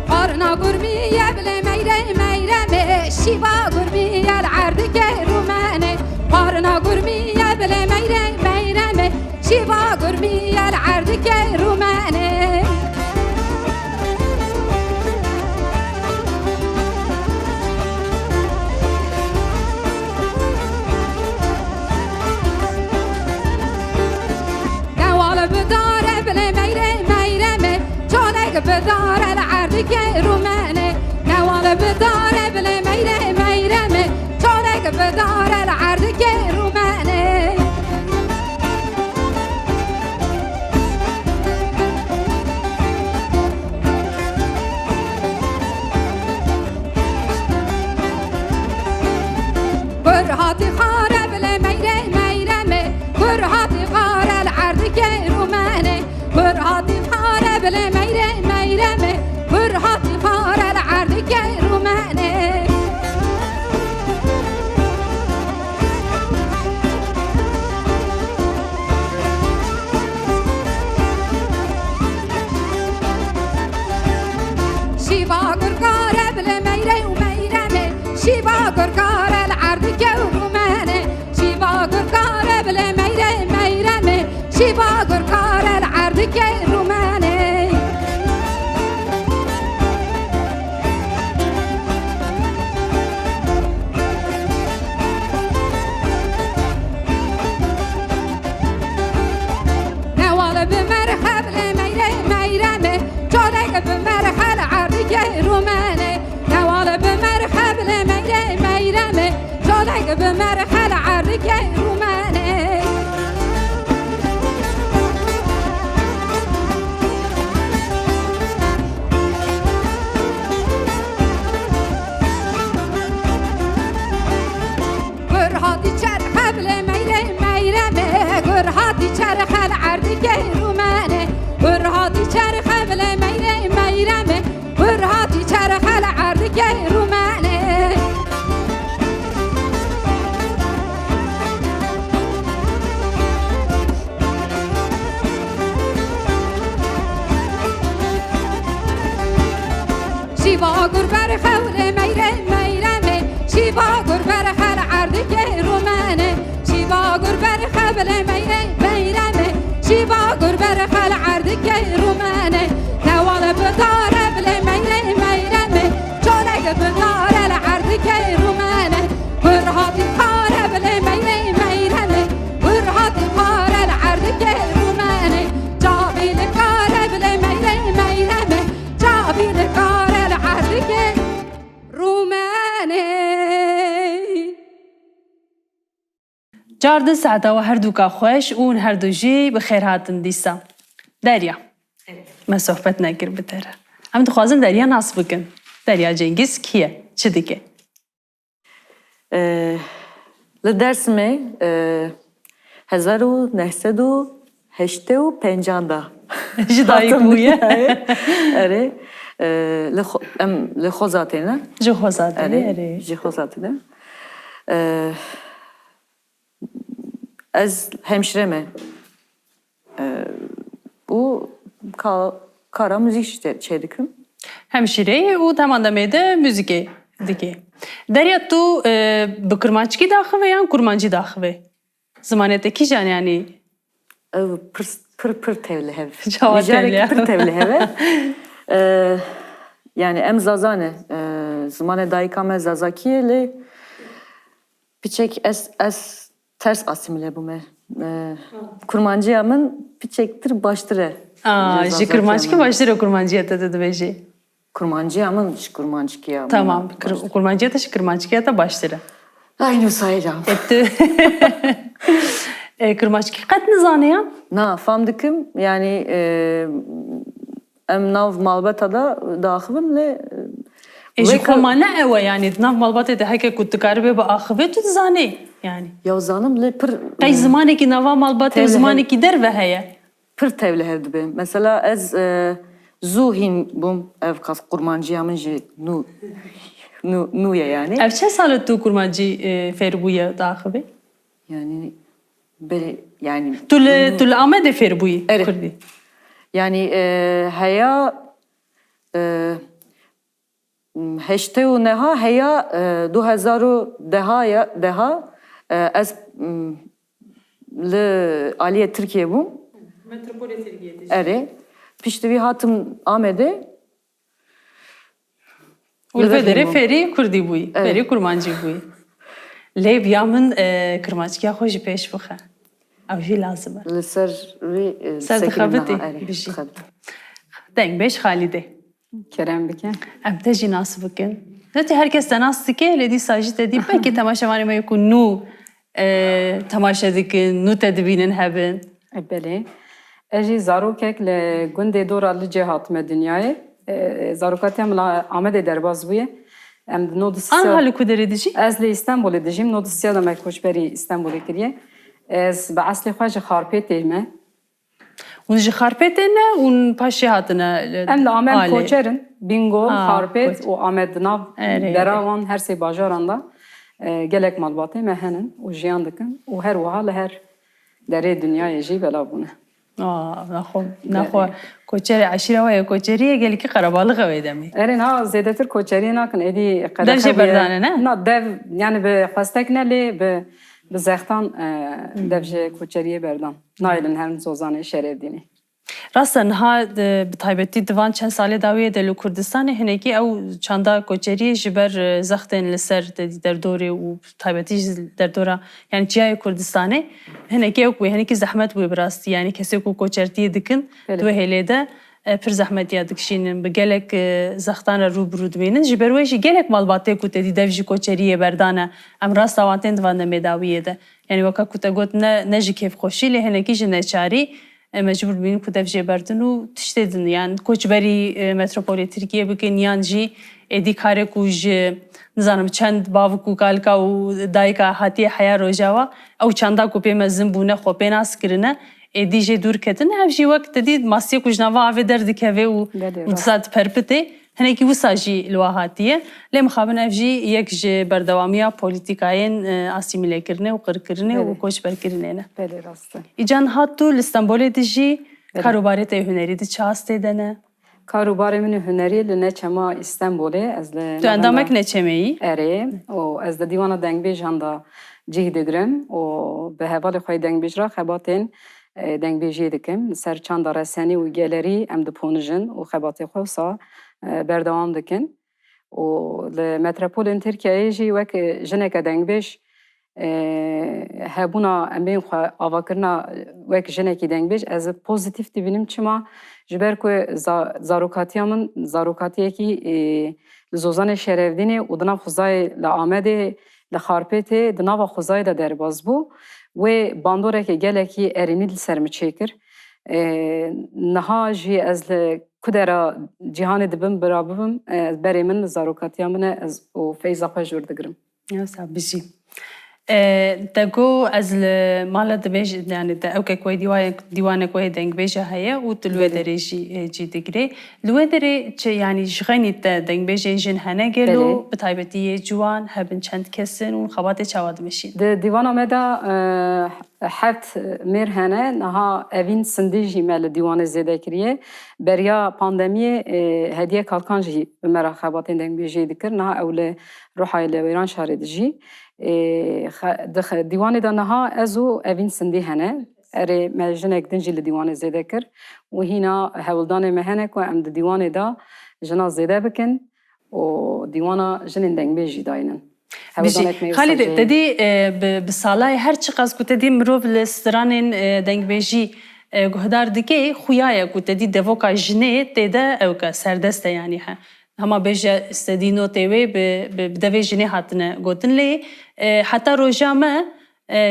قرنا قربي يا بلا ميري ميرمي شيبا قربي يا العرض كيروماني قرنا قربي يا بلا ميري ميرمي شيبا قربي يا العرض كيروماني نوال بدار بلا ميري ميرمي جونك بدار العرض كيروماني نوال بدار بلا ميري ميرمي جونك بدار العرض كيروماني برهاتي خارب لميري ميرمي برهاتي خار العرض كيروماني برهاتي خارب لميري ميرمي برهاتي خار العرض كيروماني شيبا قرقارب لميري وميرمي شيبا قرقار العرض كيروماني شيبا قرقارب لميري ميرمي شيبا قرقار العرض كيروماني نوال بمرحب لميري ميرمي جونك بمرحل عرض كيروماني نوال بمرحب لميري ميرمي جونك بمرحل عرض كيروماني قرهاتي چرخب لميري ميرمي قرهاتي چرخ العرض كيروماني قرهاتي چرخب لميري ميرمي قرهاتي چرخ العرض كيروماني شيبا قربر خول ميري ميرمي شيبا قربر خل عرض كيروماني شيبا قربر خول ميري ميرمي شيبا قربر خل عرض كيروماني نوال بدار بلميري ميرمي جونك بدار العرض كيروماني برهاتي خار بلميري ميرمي برهاتي خار العرض كيروماني جابي لكار بلميري ميرمي جابي لكار العرض كيروماني جارد سعدا و هر دوکا خوش اون هر دو جی بخیر هاتن دیسا دریا ما صحبت نکر بتره هم دخوازم دریا ناس بکن دریا جنگیز کیه؟ چه دیگه؟ لدرسمه 1985 جدایی بویه؟ اره لخوزاتینه جو خوزاده اره جخوزاتینه از hemşireme bu kara müzik çekiyorum. Hemşire و تمام ده موزیک دیگه دریا تو بکرمانچی داخل یا kurmancı داخل زمانتکی جان yani Pır tevli hev. Cevap tevli. Pır tevli hev. Yani em zazane zamane daikame zazakiyeli piçek es ters asimile bu me. Kurmancıyamın piçektir baştıre. Ji kurmancı başları kurmancıya da dedi beji. Kurmancıyamın kurmancıya. Tamam. Kurmancıya da kurmancıya da başları. Aynı sayacağım. Kırmaçki qet nizane ya? Na, fam dikim yani em nav malbata da daxivim le Eji xoma ne ewe yani nav malbatê de heke ku tu karibê bi axivê tu dizanî yani. ya zanım le pır Qey zimanekî nava malbatê û zimanekî derve heye. pır tevlihev dibe. Mesela ez zuhin bum ev kas kurmancıya min jî nuye yani. Ev çe salet tu kurmancî fêrbûye daxivê? Yani böyle yani Tu li Amedê fêrbûyî Evet. Kurdî. yani heya heşte û neha heya 2010 deha ez li Aliye Türkiye bûm. Metropolê Tirkiyeyê. Ere. Piştevî hatim Amedê. û li vê derê bûm. fêrî Kurdî bûyî. Fêrî kurmancî bûyî. Lê biya min kırmaçkiya xwe jî pêş bixe. Ew jî lazim e. Li ser vê Ser dixebitê bijî. Dengbêj Xalîdê. Kerem bike. Em te jî nas bikin. Zetê herkes te nas dike lê dîsa jî te dî belkî temaşevanê me ku nû temaşe dikin, nû te dibînin hebin. Belê. Ez jî zarokek li gundê dora li cê hatime dinyayê. Zarokatiya min Amedê derbas bûye. Em di An halî ku derê dijî? Ez li İstanbulê dijîm. Nodisiya da me koçberî İstanbulê kiriye. Ez bi eslê xwe ji Xarpêtê me. Hûn ji Xarpêtê ne û paşê hatine Em li Amed alê? koçerin. Bingol, Xarpêt koç. û Amed di nav Erê, dera wan her sê bajaran da gelek malbatê me henin û jiyan dikin û her wiha li her derê dinyayê jî belav bûne. Naxwe koçerê eşîra we ye koçeriyê gelekî qerebalık ew ê demê. Erê na zêdetir koçeriyê nakin êdî Dev jê berdane ne? Na dev yani bi xwestek ne lê bi zextan dev jê koçeriyê berdan. Nailin her zozanê şerevdînî. Rasta niha bi taybetî divan çend salê dawiyê de li Kurdistanê hinekî ew çanda koçeriyê ji ber zextên li ser derdorê û taybetî ji derdora yani çiyayê Kurdistanê hinekî ew bûye hinekî zehmet bûye bi rastî yani kesê ku koçertiyê dikin Evet. di wê hêlê de pir zehmetiya dikişînin bi gelek zextan re rûbirû dibînin ji ber wê jî gelek malbatê ku te dî dev jî koçeriyê berdane em rasta wan tên divan demê dawiyê de yani weka ku te got ne ji kêfxweşî lê hinekî ji neçarî mecbur bînin ku dev jê berdin û tiştê din yani koçberî metropolê Tirkiye bikin yan jî êdî karê ku ji nizanim çend bavik û kalka û dayika hatiye heya rojawa ew çanda ku pê mezin bûne xwe pê nas kirine êdî jê dûr ketin ev jî wek te dî masiyê ku ji nava avê derdikeve û disa diperpitê hinekî wisa jî li we hatiye lê mixabin ev jî yek ji berdewamiya polîtîkayên asîmîlêkirinê û qirkirinê û koçberkirinê ne. Belê rast e. İcan hat tu li Stenbolê dijî karobarê te hunerî di çi astê de ne? Karobarê min hunerî li neçema İstanbulê ez li Tu endamek neçemeyî? Erê û ez di dîwana dengbêjan da cih digirim û bi hevalê xwe dengbêjra xebatên dengbêjiyê dikim. Li ser çanda resenî û gelerî em diponijin û xebatê xwe wisa berdewam dikin. û li metropolên Tirkiyeyê jî wek jineke dengbêj hebûna em bên xwe avakirina wek jinekî dengbêj ez pozitif dibînim çima ji ber ku zarokatiya min zarokatiyekî li zozanê şerevdînê û di nav xwezayê li Amedê li Xarpêtê di nava xwezayê de derbas bû wê bandorekê gelekî erînî li ser min çêkir. Niha jî ez li ku dera cîhanê dibim bira bibim berê min li zarokatiya min e ez û feyza xwe jûr digirim. Yasa bijî. Te got ez li mala dibêj yani te ewkek wê dîwanek wê dengbêje heye û tu li wê derê jî cî digirê. Li wê derê çi yani ji xenî te dengbêjên jin hene gelo bi taybetî yê ciwan hebin çend kesin û xebatê çawa dimeşîn. Di dîwana me de heft mêr hene niha evîn sindî jî me li dîwanê zêde kiriye. Beriya pandemiyê hediye kalkan jî bi me re xebatên dengbêjiyê dikir. Niha ew li Rihayê li Wêran şarê dijî. Di dîwanê de niha ez û evîn sindî hene. Erê me jinek din jî li dîwanê zêde kir. û hîna hewildanê me hene ku em di dîwanê de jina zêde bikin û dîwana jinên dengbêj jî dayînin. Xalîdê te dî bi salayê her çi qas ku te dî mirov li stranên dengbêjî guhdar dike xuya ye ku te dî devoka jinê tê de ewke serdest e yani he. هما بيجا استدينو تيوي بدوي جني هاتنا قوتن لي حتى روجا ما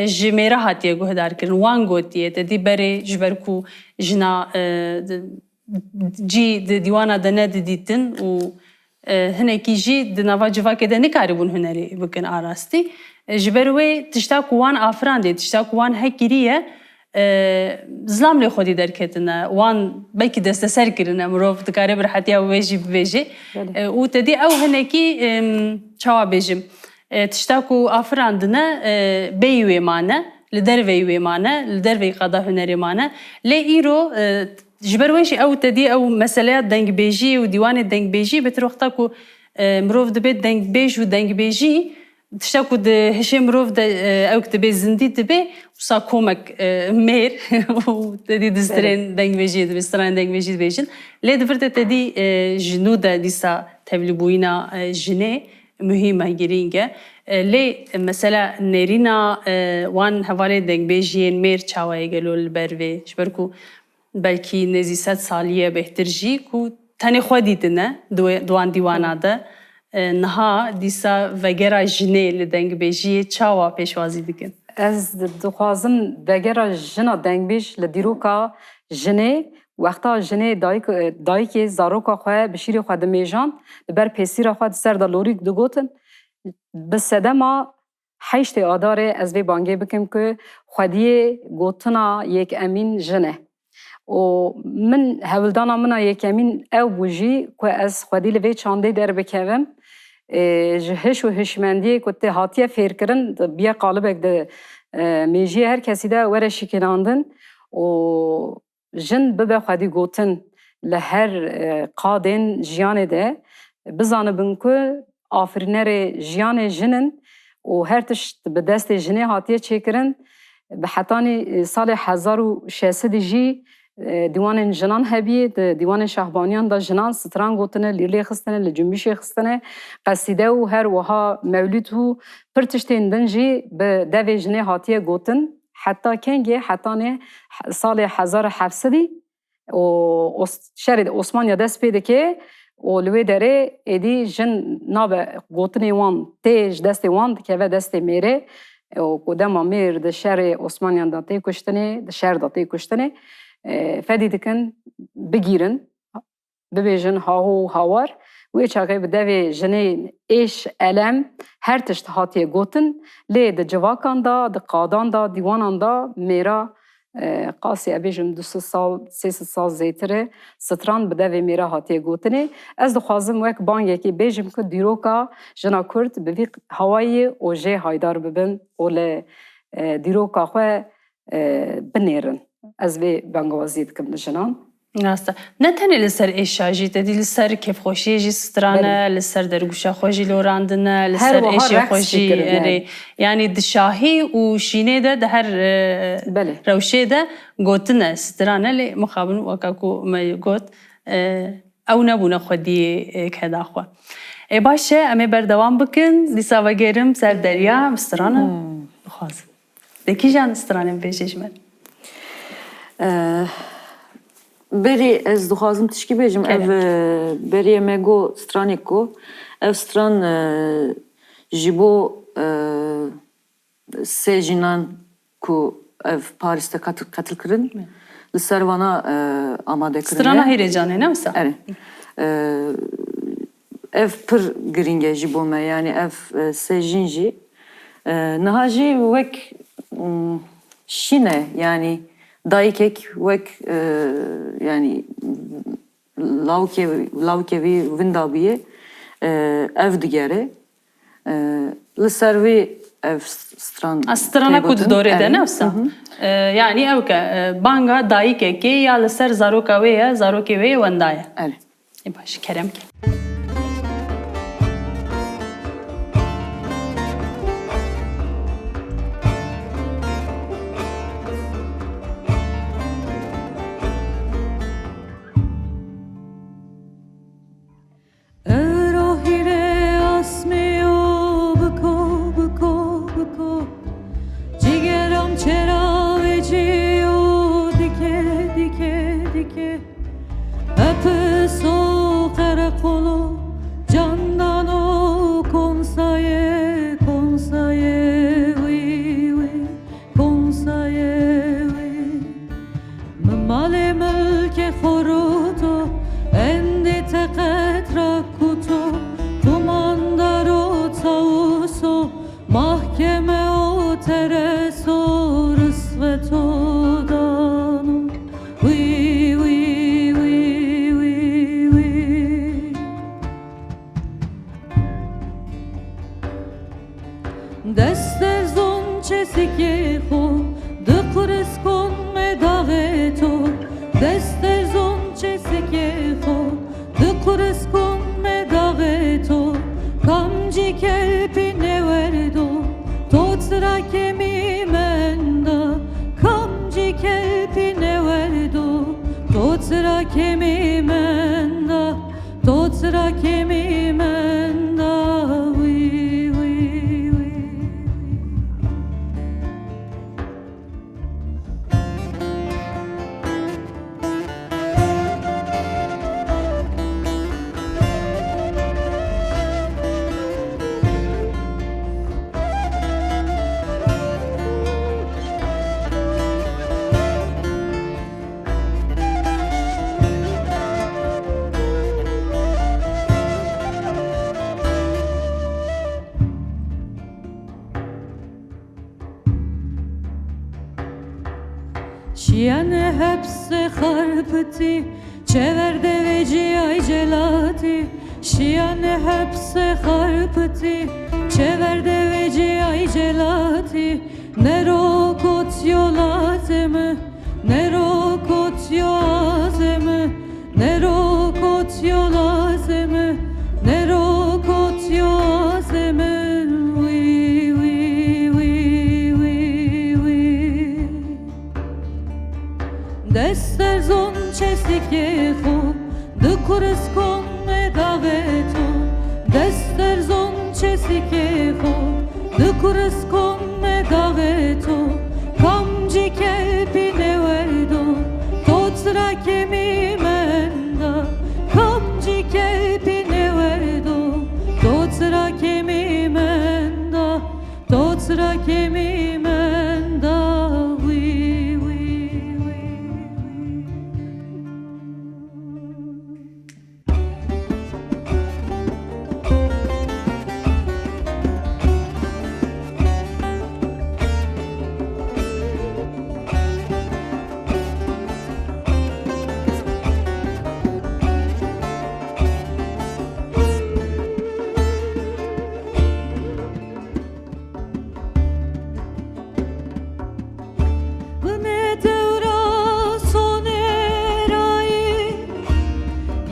جميرة هاتيه قهدار كرن وان قوتيه تدي بري جبركو جنا جي ديوانا دنا ديتن و هناكي جي دنافا جفا كده نكاربون هنري بكن آراستي جبروي تشتاك وان آفران دي تشتاك وان هكيريه زلام لی خودی درکتنه وان بلکه دست سر کرنه مروف دکاره بر حتیا ویجی بویجی و تدی او هنکی چوا بیجم تشتاکو آفراندنه بیوی مانه لدر وی مانه لدر وی قضا هنری مانه لی ایرو جبر ویشی او تدی او مسئله دنگ بیجی و دیوان دنگ بیجی بتر وقتا کو مروف دبید دنگ بیج و دنگ بیجی تشتاكو هشام روف او كتبي زندي تبي وصا كومك مير وتدي دسترين دنگ بيجي دسترين دنگ بيجي بيجن لي دفرت تدي جنودا ديسا تبلبوينا جني مهمه جرينجا لي مثلا نيرينا وان حواله دنگ بيجين مير چاوي گلو البروي شبركو بلكي نزي 100 ساليه بهترجي كو تاني خوديتنا دوان ديوانا ده نها دیسا وگرا جنه لدنگ بیجی چاوا پیشوازی دکن. از دخوازم وگرا جنا دنگ بیش لدیروکا جنه وقتا جنه دایک زاروکا خواه بشیری خواه دمیجان بر پیسیر خواه سر دا لوریک دو گوتن بسده ما حیشت آداره از وی بانگه بکم که خوادیه گوتنا یک امین جنه و من هولدانا منا یک امین او بوجی که از خوادی لوی چانده در بکوم جهش و هشمندی که هاتیه فیر کرن بیا قالبک ده میجی هر کسی ده وره شکلاندن و جن ببه خودی گوتن لهر قادن جیانه ده بزانه بن که آفرینر جیانه جنن و هر تشت به دست جنه هاتیه چکرن به حتانی سال 1600 جی دیوان جنان هبیه دیوان شهبانیان دا جنان ستران گوتنه لیلی خستنه لجنبیش خستنه قصیده و هر وها مولود و پرتشتین دنجی به دوی جنه هاتیه گوتن حتی کنگی حتی سال 1700 و شرد عثمانیا دست پیده که و لوی داره ایدی جن نابه گوتنه وان تیج دست وان که و دست میره و کدام میر ده شهر عثمانیان دا تی کشتنه ده شهر دا تی کشتنه فدی دکن بگیرن ببیجن هاو هاور و ایچ آقای بدوی جنه ایش علم هر تشت هاتیه گوتن لی ده جواکان دا ده قادان دا دیوانان دا میرا قاسی ابیجم 200 سال 300 سال زیتره ستران بدوی میرا هاتیه گوتنه از دخوازم وک بانگه که بیجم که دیروکا جنا کرد بوی هوایی اوجه هایدار ببن و لی دیروکا خواه بنیرن از وی بانگوازی دکم لجنان. راسته نه تنی لسر ایشاجی تدی لسر کیف خوشی جی سترانه لسر درگوشا خوشی لوراندنه لسر ایشی خوشی یعنی دشاهی و شینه ده هر روشه ده گوتنه سترانه لی مخابن وکاکو ما گوت او نبونه خودی که خوا. باشه امی بردوام بکن دیسا و گرم سر دریا سترانه بخوازم. دکی جان سترانه بیشش من. بری از دخوازم تشکی بیجم اف بری مگو سترانیکو اف ستران جیبو سه جنان کو اف پاریس'te katıl kırın لسر وانا آماده کردن سترانه هیرجانه نه مثلا اف پر گرینگه جیبو ما yani اف سه جنجی نهاجی وک şine yani dayıkek vek yani lavkevi vindabiye ev digere لسروی ev stran استرانه کد دوره ده نفسه yani ev که banga dayıkek ya لسر زاروکاویه زاروکاویه وندایه باش کرم که Öpü soğuk kara kolu دستر زون چسکی خو دقرس کن مداغتو دستر زون چسکی خو دقرس کن مداغتو کامجی کلپی نوردو توترا کمی مندا کامجی کلپی نوردو توترا کمی مندا توترا کمی مندا Şiyane hepsi harpti çeverde veci ay celati Şiyane hepsi harpti çeverde veci ay celati Nerokot yolazemi Nerokot yolazemi Nerokot yolazemi Nerokot yolazemi Dester zon çesike xo Dukures kon medaveto Dester zon çesike xo Dukures kon medaveto Kamci kelpi neverdo Totsra kemi menda Kamci kelpi neverdo Totsra kemi menda Totsra kemi menda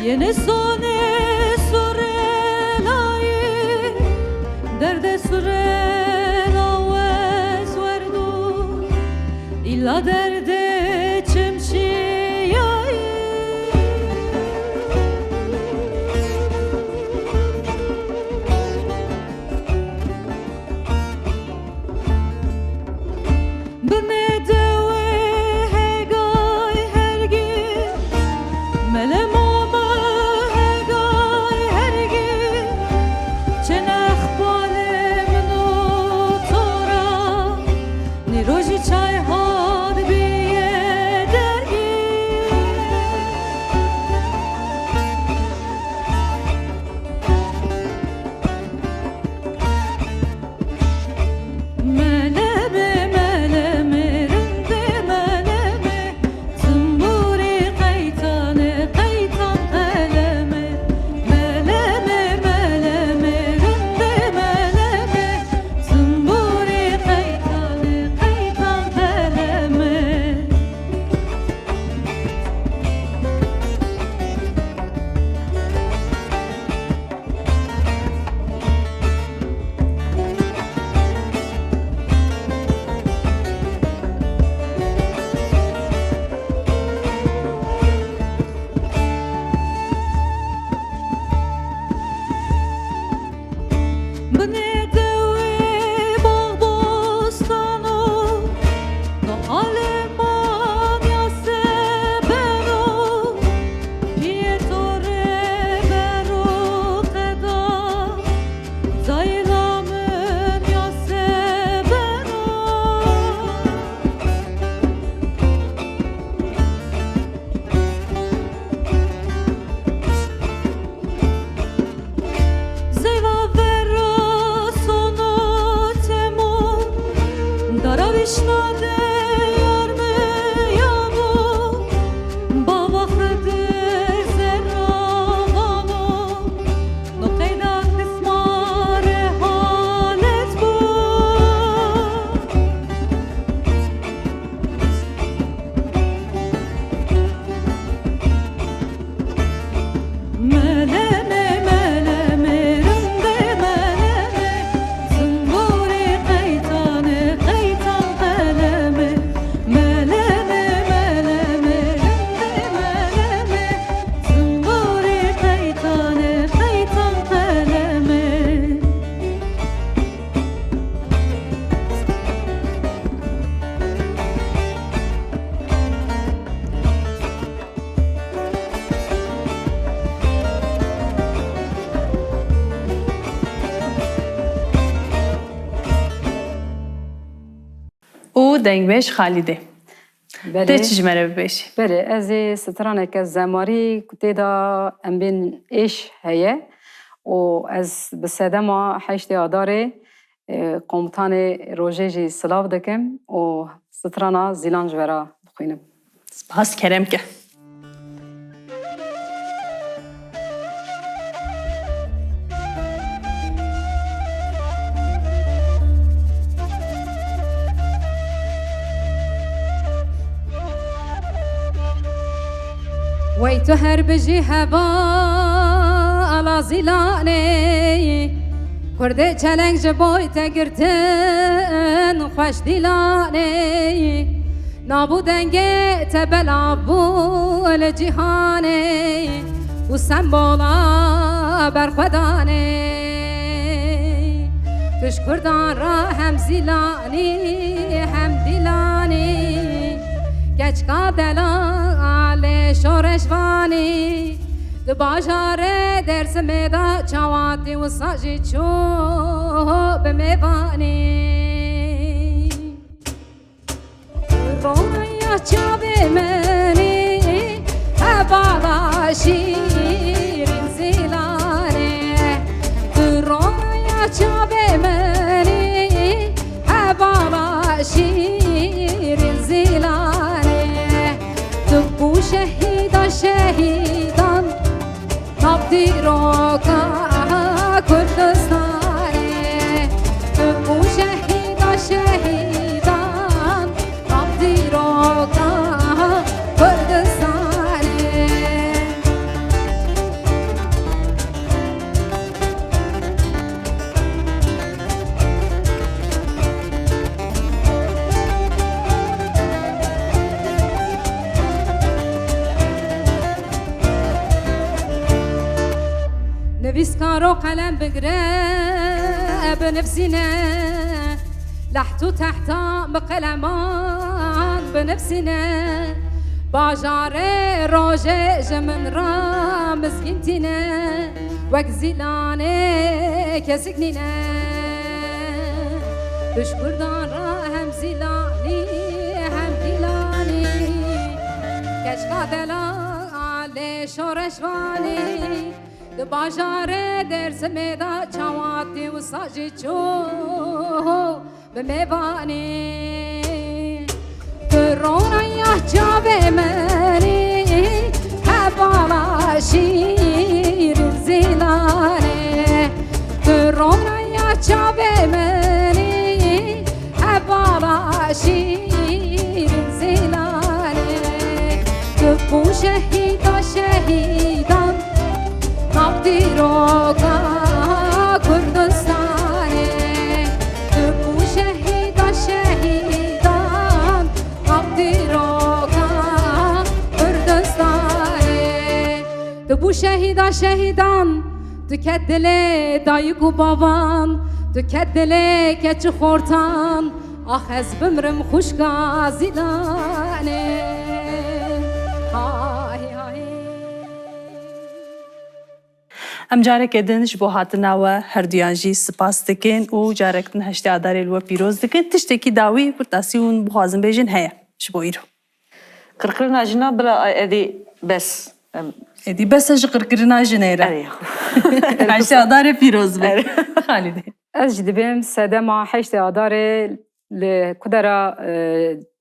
Yine sone surelai derde surela wes verdu illa derde çemşiyai bne dewe hegay hergi melemo Roji çay had biye dergi Meleme meleme rinde meleme Tımburi kaytane kaytan eleme Meleme meleme rinde meleme Tımburi kaytane Bne dewe bağ bostano No aleman ya sebeno Pietore vero qeda Zaylamın ya sebeno Zeyva Daravişnade yarme yamo Bavaxıdı zerravano No qeyda kısmare halet bu دنگبیش خالیده ده چجمره ببیشی بله از سترانه که زماری کتی دا ام بین ایش هیه و از بسیدما حشت آداره قومتان روژه جی سلاف دکم و سترانا زیلان جورا بخوینم سپاس کرم که وی تو هر بجی هوا علا زیلانه کرده چلنگ جبای تگرتن خوش دیلانه نابودنگه تبلا بول جیهانه و سنبولا برخودانه توش کردان را هم زیلانی هم دیلانی گچکا دلال شورشوانی دو باجاره درس میدا چواتی و ساجی چو بمیوانی رویا چاوی منی هبالا شیرین زیلانه رویا چاوی منی هبالا شیرین زیلانه تو بو شهیدا شهیدان نبدی روکا کردستانه تو بو شهیدا شهیدان نبدی روکا کردستانه نویسکارو قلم بگره بنفسنا لحتو تحتا بقلمان بنفسنا باجاره روژه جمن را مسكنتنا وك زيلانه كسكننا بشكردان را هم زيلاني هم ديلاني كشكا دلال شورشواني دو باجاره درس میدا چواتی و ساجی چو بمیوانی کرونه یا جاوه منی هبالا شیرین زیلانه کرونه یا جاوه منی هبالا شیرین زیلانه که بو شهیدا شهیدان نبدی روکا کردستانه تو بو شهیدا شهیدان نبدی روکا کردستانه تو بو شهیدا شهیدان تو کدل دایک و بابان تو کدل کچ خورتان آخ از بمرم خوشگا زیلانه ام جارك دنج بو هاتناوه هردویان جی سپاس دکن و جارکتن هشتی آداری الوه پیروز دکن تشتکی داوی پرتاسیون بخوازم بیجن هیا شبو ایرو قرقرنا جنا بلا ادي بس ادی بس اج قرقرنا جنیره اريح هشتی آداری پیروز بی خالیده از جدبیم سدما حشت آداره لکدرا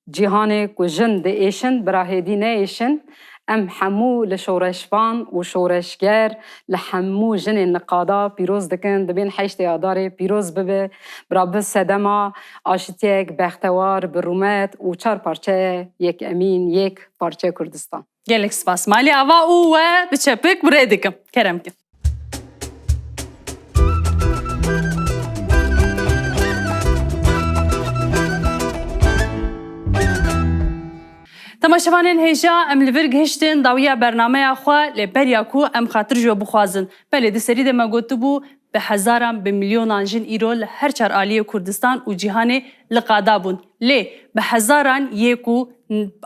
جیهان کو جن ده ایشن براهدی نه ایشن ام حمو لشورشفان و شورشگر لحمو جن النقادا پیروز دکن دبین حشت آداره پیروز ببه برابط سدما آشتیک بختوار برومت و چار پارچه یک امین یک پارچه کردستان گلک سپاس مالی آوا او بچپک بره دکم کرم کن تماشاوانین هیجا ام لور گهشتن داویا برنامه خوا لبریا کو ام خاطر جو بخوازن بله د سری د مگوت بو به هزاران به میلیونان جن ایرو هر چار عالی کردستان و جهان لقادا بون لی به هزاران یکو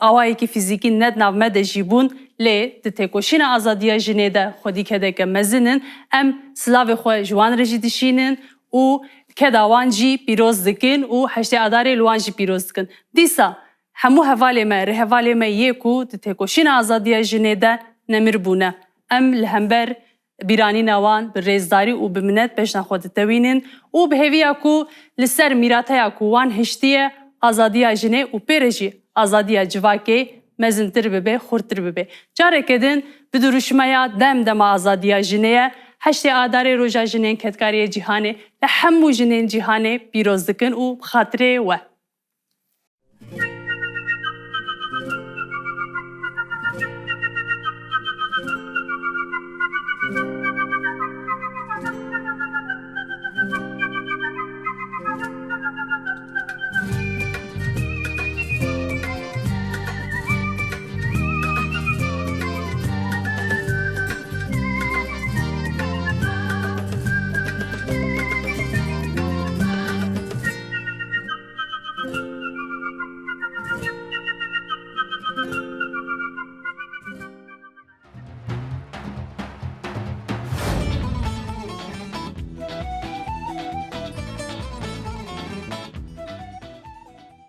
اوای کی فیزیکی ند ناو مد جیبون لی د تکوشین آزادیا جنیدا خودی کده که مزنن ام سلاو خو جوان رجی دشینن û keda wan jî pîroz dikin û heştê adarê li wan jî pîroz dikin. Dîsa hemû hevalê me, rêhevalê me yê ku di têkoşîna azadiya jinê de nemirbûne. Em li hember bîranîna wan bi rêzdarî û bi minnet pêşna xwe ditewînin û bi hêviya ku li ser mîrateya ku wan hiştiye azadiya jinê û pêre jî azadiya civakê mezintir bibe, xurtir bibe. Careke din bi duruşmaya dem azadiya jinê ye heştê adarê roja jinên ketkariyê cîhanê li hemû jinên cîhanê pîroz dikin û bi xatirê we.